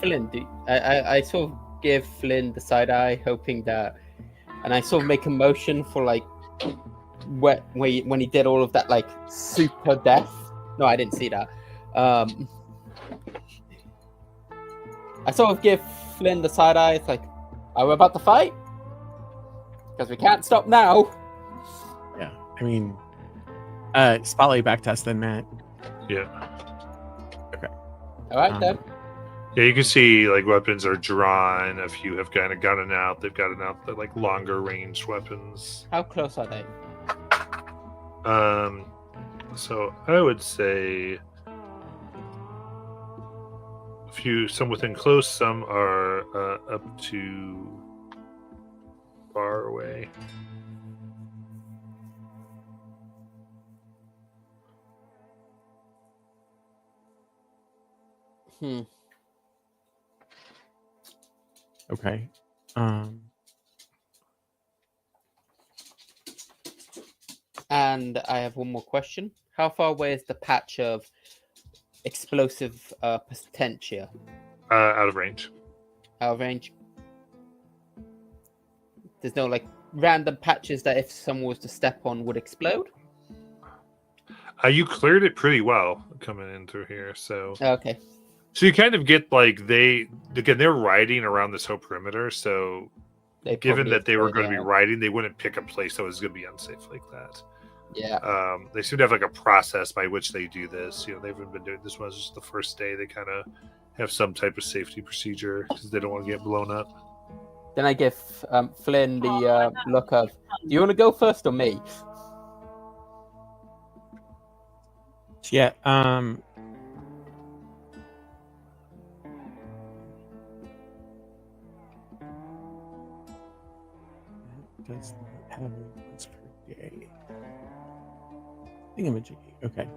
Flynn, I sort of give Flynn the side eye, hoping that, and I sort of make a motion for like when he did all of that like super death. No, I didn't see that. I sort of give Flynn the side eye. It's like, are we about to fight? Because we can't stop now. Yeah. I mean, spotlight back test then, Matt. Yeah. All right then. Yeah, you can see like weapons are drawn. A few have kind of gotten out. They've gotten out the like longer range weapons. How close are they? So I would say some within close, some are up to far away. Okay. And I have one more question. How far away is the patch of explosive potential? Out of range. Out of range? There's no like random patches that if someone was to step on would explode? You cleared it pretty well coming in through here, so Okay. so you kind of get like they're riding around this whole perimeter, so They given probably that they were going to be explode, riding, they wouldn't pick a place that was going to be unsafe like that. yeah. They seem to have like a process by which they do this. You know, they haven't been doing this was just the first day. They kind of have some type of safety procedure because they don't want to get blown up. Then I give Flynn the look of, do you want to go first or me? Yeah. Does not have once per day. Thingamajiggy. Okay.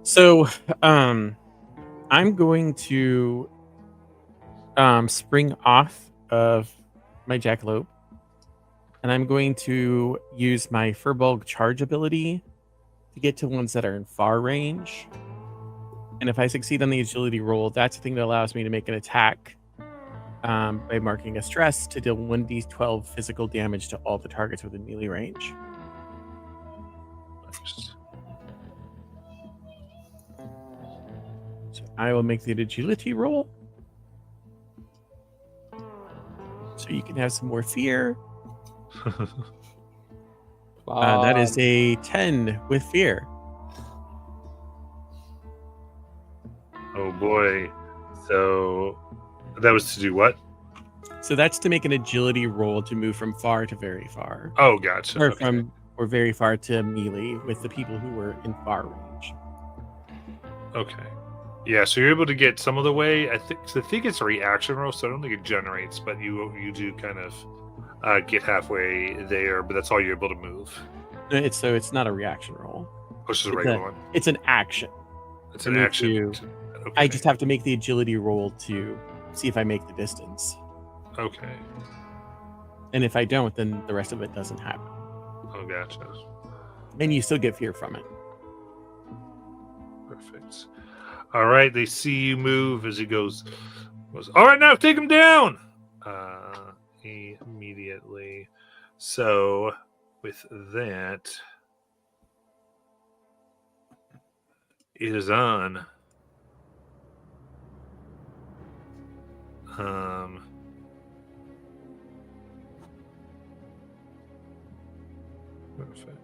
So, I'm going to spring off of my jackalope, and I'm going to use my Furbulk charge ability to get to ones that are in far range. And if I succeed on the agility roll, that's the thing that allows me to make an attack by marking a stress to deal 1d12 physical damage to all the targets within melee range. So I will make the agility roll. So you can have some more fear. That is a 10 with fear. Oh boy. So that was to do what? So that's to make an agility roll to move from far to very far, Oh, gotcha. or Okay. or very far to melee with the people who were in far range. Okay. Yeah, so you're able to get some of the way. I think it's a reaction roll, so I don't think it generates, but you do kind of get halfway there, but that's all you're able to move. It's not a reaction roll. Which is a It's regular one. It's an action. It's I an need action. to- Okay. I just have to make the agility roll to see if I make the distance. Okay. And if I don't, then the rest of it doesn't happen. Oh, gotcha. And you still get fear from it. Perfect. All right, they see you move as he goes. All right, now take him down. Immediately. So, with that, it is on. Perfect.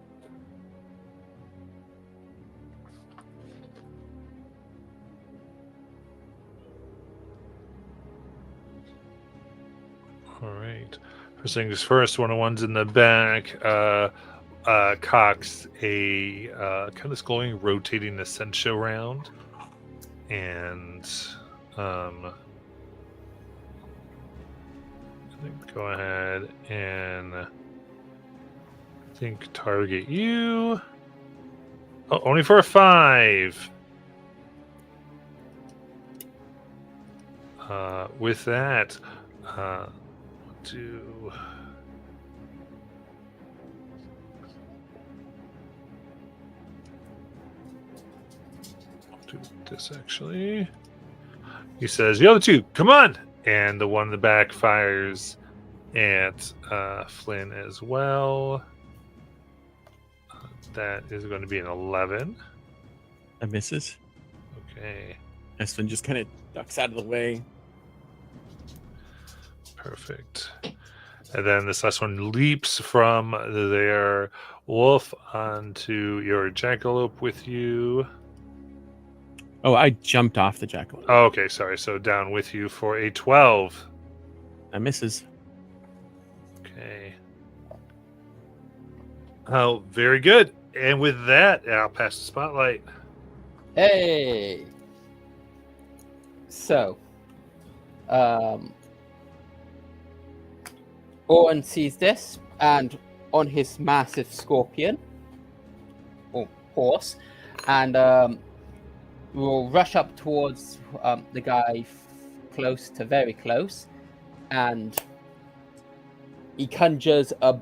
All right. First things first, one of the ones in the back cocks a kind of glowing rotating Essentia round. And I think go ahead and I think target you. Oh, only for a 5. With that, do this actually. He says, "The other two, come on!" And the one in the back fires at Flynn as well. That is going to be an 11. That misses. Okay, Espen just kind of ducks out of the way. perfect. And then this last one leaps from their wolf onto your jackalope with you. Oh, I jumped off the jackal. Oh, okay, sorry. So down with you for a 12. That misses. Okay. Oh, very good. And with that, I'll pass the spotlight. Hey. So, Owen sees this, and on his massive scorpion, or horse, and will rush up towards the guy close to very close, and he conjures a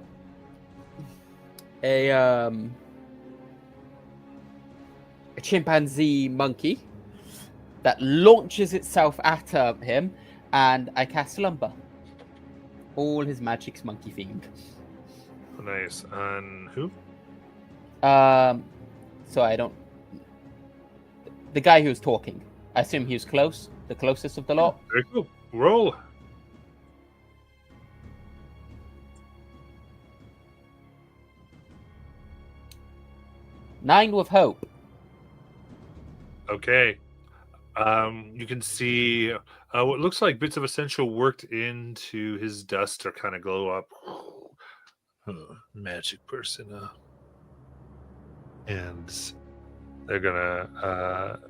chimpanzee monkey that launches itself at him, and I cast Slumber. All his magic's monkey themed. Nice. On who? So I don't. The guy who was talking. I assume he was close, the closest of the lot. Very cool. Roll. Nine with hope. Okay. You can see what looks like bits of essential worked into his dust to kind of glow up. Magic person. And they're gonna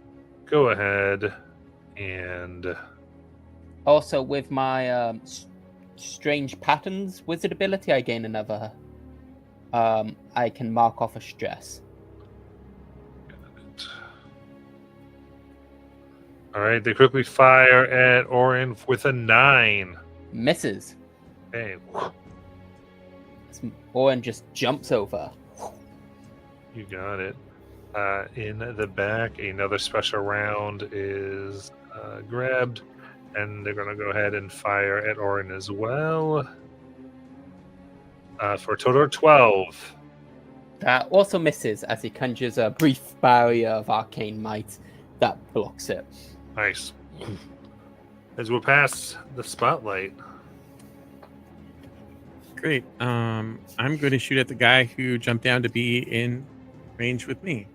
go ahead and Also, with my strange patterns wizard ability, I gain another. I can mark off a stress. all right, they quickly fire at Orin with a 9. Misses. Hey, Owen just jumps over. you got it. In the back, another special round is grabbed, and they're going to go ahead and fire at Orin as well. For a total of 12. That also misses as he conjures a brief barrier of arcane might that blocks it. Nice. As we'll pass the spotlight. Great. I'm going to shoot at the guy who jumped down to be in range with me.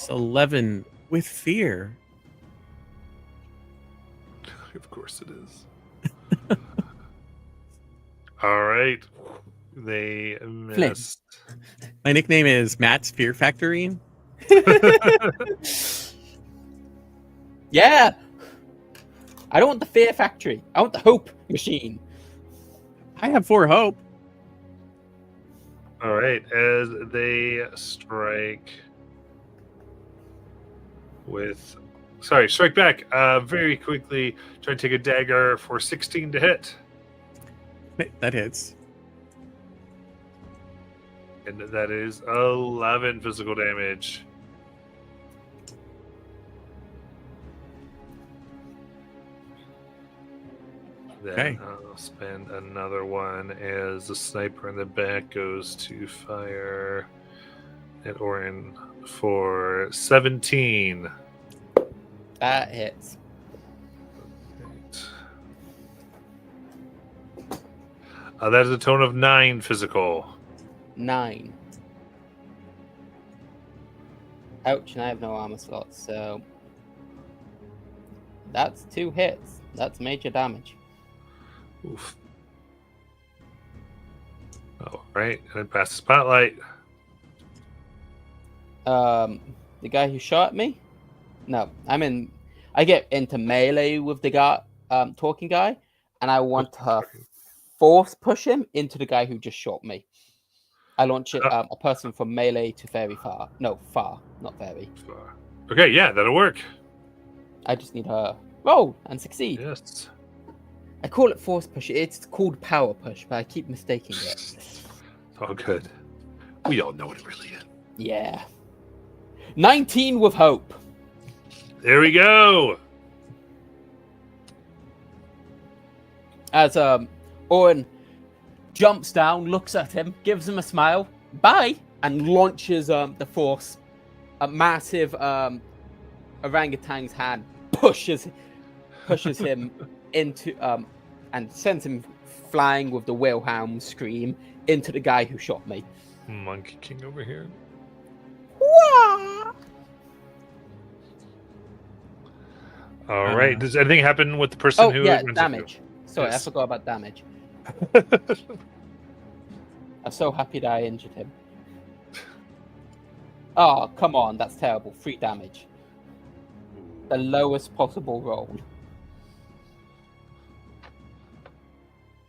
That's 11 with fear. Of course it is. All right. They missed. My nickname is Matt's Fear Factory. Yeah. I don't want the fear factory. I want the hope machine. I have 4 hope. All right. As they strike with. Sorry, strike back very quickly. Try to take a dagger for 16 to hit. That hits. And that is 11 physical damage. Then Okay. I'll spend another one as the sniper in the back goes to fire at Orin for 17. That hits. That is a tone of 9 physical. 9. Ouch, and I have no armor slots, so that's 2 hits. That's major damage. Oof. All right, and then pass the spotlight. The guy who shot me? No, I get into melee with the guy, talking guy, and I want to force push him into the guy who just shot me. I launch it, a person from melee to very far. No, far, not very. Okay, yeah, that'll work. I just need her roll and succeed. Yes. I call it force push. It's called power push, but I keep mistaking it. It's all good. We all know what it really is. Yeah. 19 with hope. There we go. As Orin jumps down, looks at him, gives him a smile, bye, and launches the force. A massive orangutan's hand pushes him into and sends him flying with the Wilhelm scream into the guy who shot me. Monkey King over here. Wah! All right. Does anything happen with the person Oh who? yeah, runs into? damage. Sorry, Yes. I forgot about damage. I'm so happy that I injured him. Oh, come on, that's terrible. 3 damage. The lowest possible roll.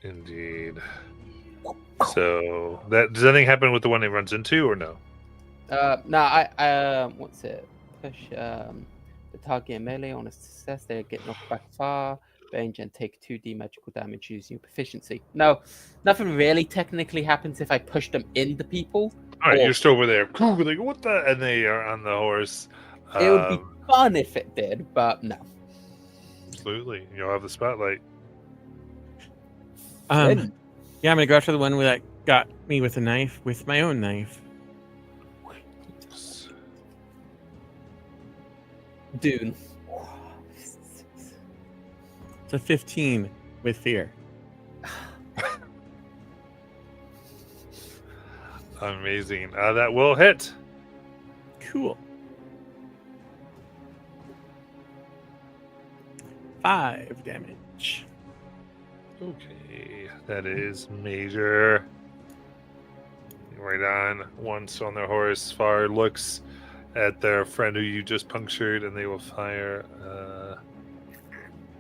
Indeed. So does anything happen with the one he runs into, or no? No, I what's it? Push the target in melee on a success. They get knocked back far, range, and take 2d magical damage using proficiency. No, nothing really technically happens if I push them into people. All right, Or- you're still over there. Like, what the? And they are on the horse. It would be fun if it did, but no. Absolutely. You'll have the spotlight. Yeah, I'm gonna go after the one that got me with a knife with my own knife. Dune. It's a 15 with fear. Amazing. That will hit. Cool. 5 damage. Okay, that is major. Right on. Once on their horse, Far looks at their friend who you just punctured, and they will fire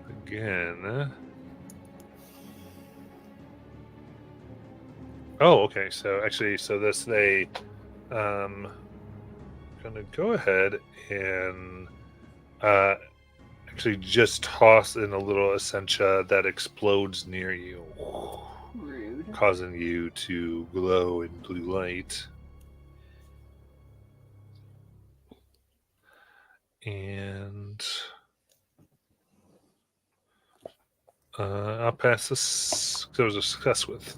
again. Oh, okay. So actually, they gonna go ahead and actually just toss in a little essentia that explodes near you, Rude. causing you to glow in blue light. And I'll pass this because there was a success with.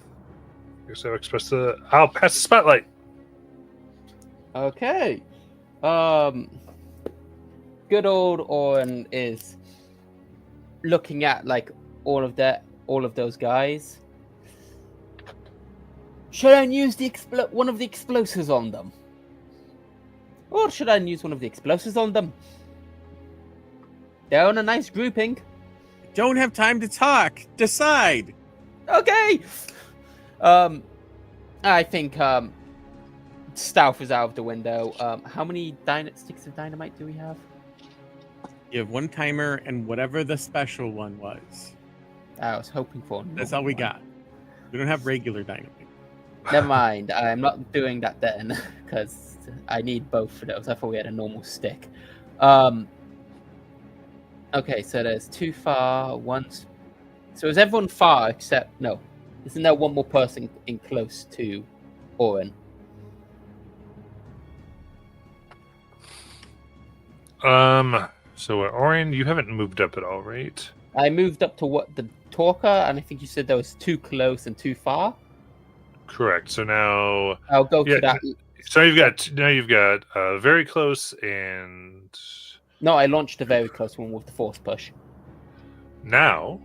Here's how I express the. I'll pass the spotlight. Okay. Good old Orin is looking at like all of those guys. Should I use one of the explosives on them? Or should I use one of the explosives on them? They're on a nice grouping. Don't have time to talk. Decide. Okay. I think stealth is out of the window. How many sticks of dynamite do we have? You have one timer and whatever the special one was. I was hoping for. That's all we got. We don't have regular dynamite. Never mind. I'm not doing that then, because I need both of those. I thought we had a normal stick. Okay, so there's two far, one's. So is everyone far except no? Isn't there one more person in close to Orin? So Orion, you haven't moved up at all, right? I moved up to what the talker, and I think you said there was too close and too far. Correct. So now I'll go to that. So you've got very close and No, I launched a very close one with the force push. now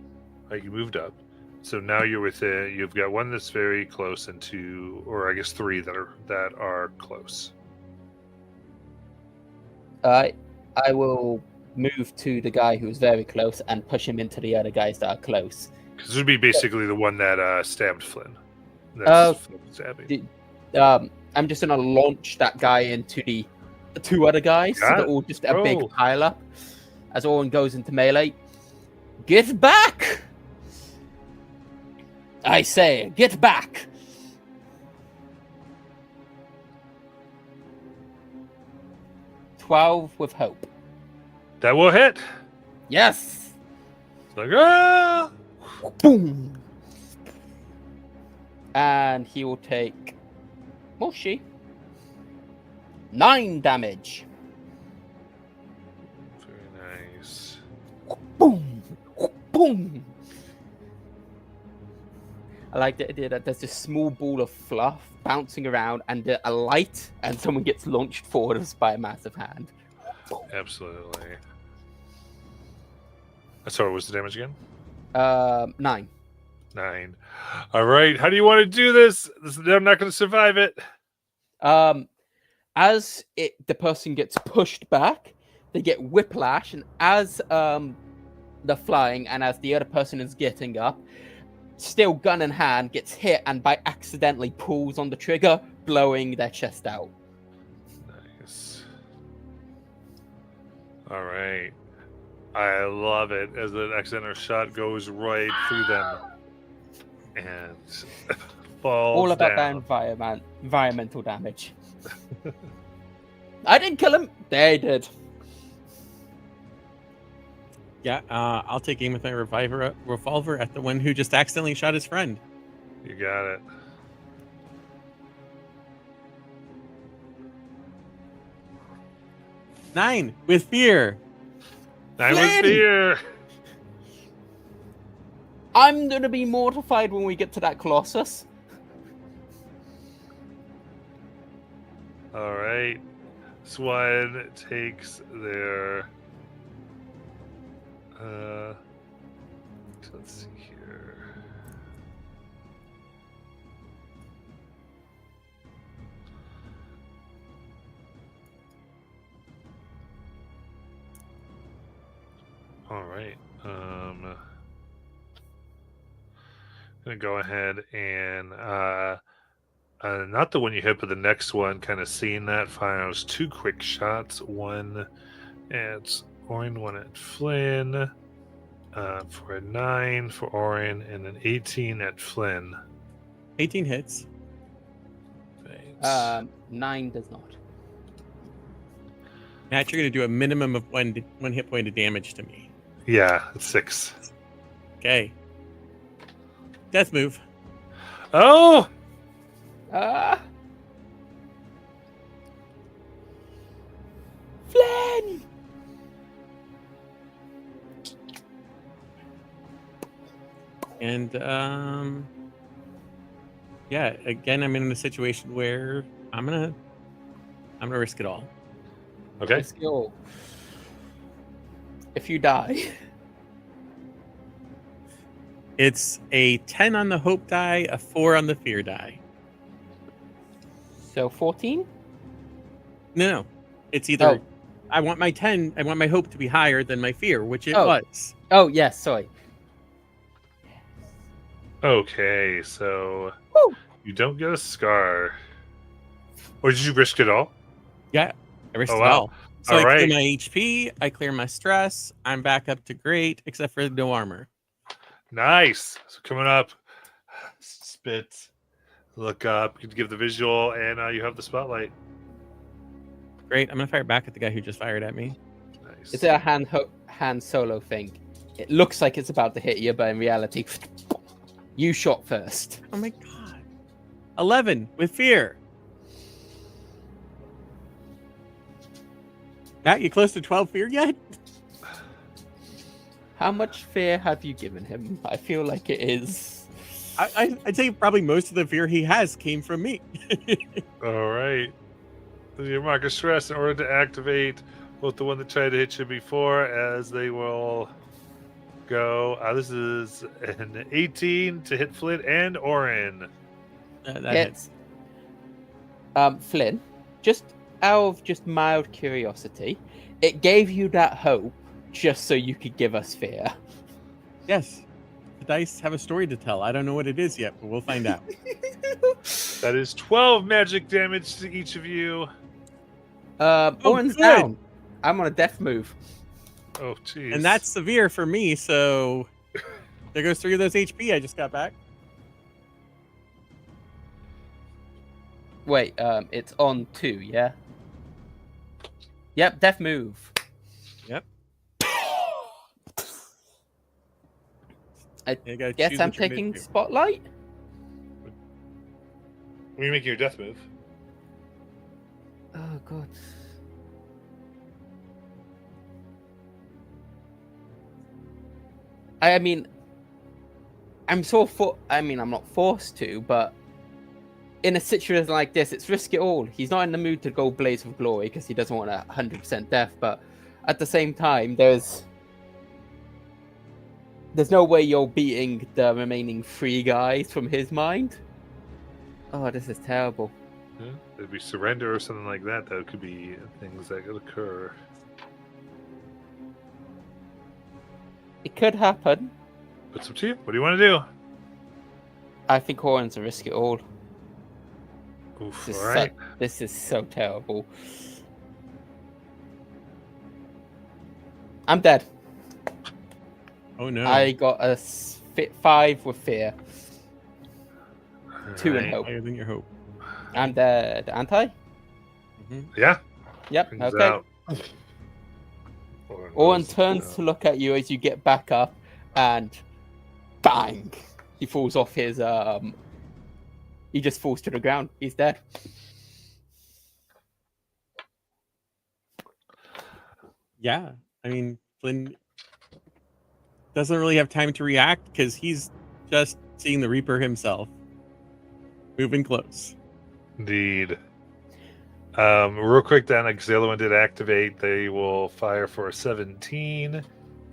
you moved up. So now you're within. You've got one that's very close and two, or I guess three that are close. I will move to the guy who's very close and push him into the other guys that are close. Because this would be basically the one that stabbed Flynn. Flynn stabbing. I'm just gonna launch that guy into the two other guys, so they're all just a big pile up. As Orin goes into melee, get back! I say, get back! "12 with hope." That will hit. Yes! It's like, ah! Boom! And he will take... Well, she... 9 damage. Very nice. Boom! Boom! I like the idea that there's this small ball of fluff bouncing around and a light, and someone gets launched forward by a massive hand. Absolutely. Sorry, what was the damage again? 9. 9. All right. How do you want to do this? I'm not going to survive it. As the person gets pushed back, they get whiplash, and as they're flying, and as the other person is getting up, still gun in hand, gets hit and by accidentally pulls on the trigger, blowing their chest out. Nice. All right. I love it as the accidental shot goes right through them and falls All about down. that environmental damage. I didn't kill him. They did. Yeah, I'll take aim with my revolver at the one who just accidentally shot his friend. You got it. Nine with fear. 9 with fear. I'm gonna be mortified when we get to that Colossus. All right. This one takes their. Let's see here. All right. Gonna go ahead and not the one you hit, but the next one. Kind of seeing that fires 2 quick shots. One at Orin, one at Flynn. For a 9 for Orin and an 18 at Flynn. 18 hits. Thanks. 9 does not. Matt, you're going to do a minimum of one hit point of damage to me. Yeah, it's 6. Okay. Death move. Oh! Flynn! And yeah, again, I'm in a situation where I'm gonna risk it all. Okay. Let's go. If you die. It's a 10 on the hope die, a 4 on the fear die. So 14? No. It's either Oh. I want my 10, I want my hope to be higher than my fear, which it Oh. was. Oh, yes, sorry. Okay, so Woo! you don't get a scar. Or did you risk it all? Yeah, I risked Oh, it wow. all. So All I clear right. my HP, I clear my stress, I'm back up to great, except for no armor. Nice. So coming up, spit, look up, you can give the visual, and you have the spotlight. Great, I'm gonna fire back at the guy who just fired at me. Nice. Is it a hand solo thing? It looks like it's about to hit you, but in reality, you shot first. Oh my god. 11 with fear. Matt, you close to 12 fear yet? How much fear have you given him? I feel like it is. I'd say probably most of the fear he has came from me. All right. So you mark a stress in order to activate both the one that tried to hit you before, as they will go. This is an 18 to hit Flint and Orin. That It's Flynn. Just out of just mild curiosity, it gave you that hope just so you could give us fear. Yes. The dice have a story to tell. I don't know what it is yet, but we'll find out. That is 12 magic damage to each of you. Orin's good. down. I'm on a death move. Oh, jeez. And that's severe for me, so there goes 3 of those HP I just got back. Wait, it's on 2, yeah? Yep, death move. Yep. I You gotta guess choose I'm what you're gonna taking do. spotlight. When you making your death move. Oh god. I mean, I'm I'm not forced to, but in a situation like this, it's risk it all. He's not in the mood to go blaze of glory because he doesn't want a 100% death. But at the same time, there's no way you're beating the remaining 3 guys from his mind. Oh, this is terrible. Yeah, it'd be surrender or something like that. That could be things that could occur. It could happen. But it's up to you. What do you want to do? I think Orin's a risk it all. Oof, This is, all right. this is so terrible. I'm dead. Oh no. I got a 5 with fear. 2 in Alright. hope. Higher than your hope. I'm dead, aren't I? Yeah. Yep, Brings okay. out. Orin turns to look at you as you get back up, and bang! He falls off his he just falls to the ground. He's dead. Yeah. I mean, Flynn doesn't really have time to react because he's just seeing the Reaper himself. Moving close. Indeed. Real quick then, because the other one did activate, they will fire for 17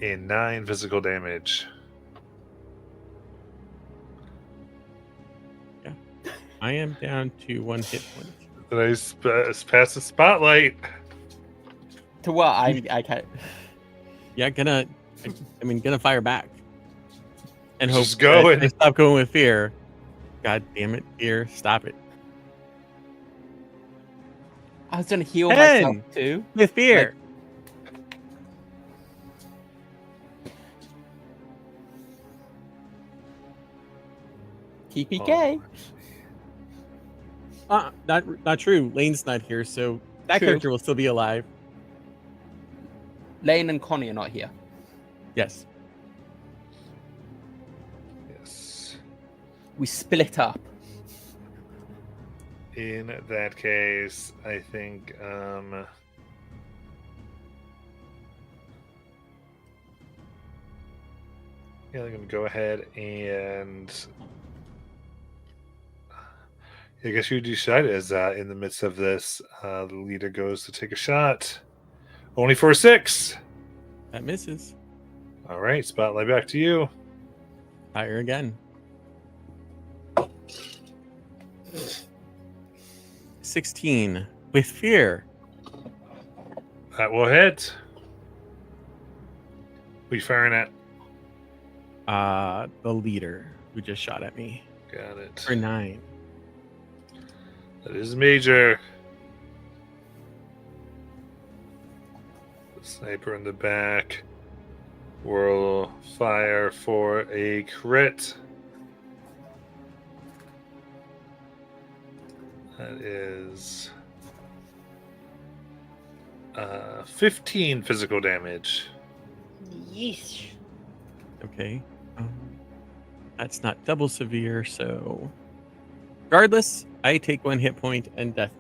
and 9 physical damage. I am down to 1 hit point. Did I pass the spotlight? To what? I can't. Yeah, gonna fire back. And hope Just going. that I stop going with fear. God damn it, fear, stop it. I was gonna heal 10. myself too. With fear. TPK. Not true. Lane's not here, so that True. character will still be alive. Lane and Connie are not here. Yes. Yes. We split up. In that case, I think yeah, I'm gonna go ahead and I guess you decide as in the midst of this, the leader goes to take a shot. Only for a 6. That misses. All right, spotlight back to you. Fire again. 16 with fear. That will hit. We firing at? The leader who just shot at me Got it. for 9. That is major. The sniper in the back will fire for a crit. That is 15 physical damage. Yeesh. Okay. That's not double severe, so regardless, I take 1 hit point and death.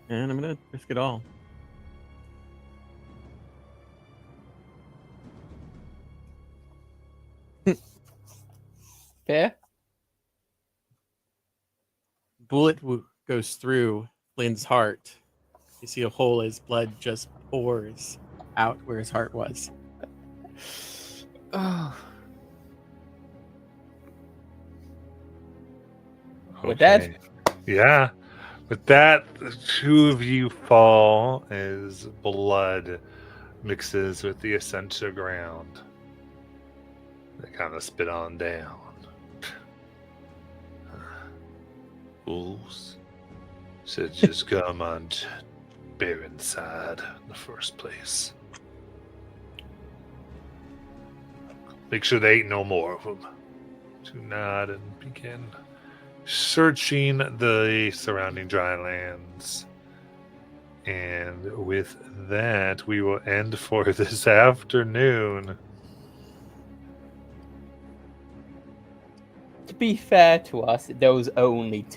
And And I'm gonna risk it all. Fair? Bullet goes through Flynn's heart. You see a hole as blood just pours out where his heart was. Oh. We're dead. Yeah. With that, the 2 of you fall as blood mixes with the Essentia ground. They kind of spit on down. Fools. Should just come on Baron's side in the first place. Make sure there ain't no more of them. To nod and begin searching the surrounding dry lands. And with that, we will end for this afternoon. To be fair to us, there was only 2.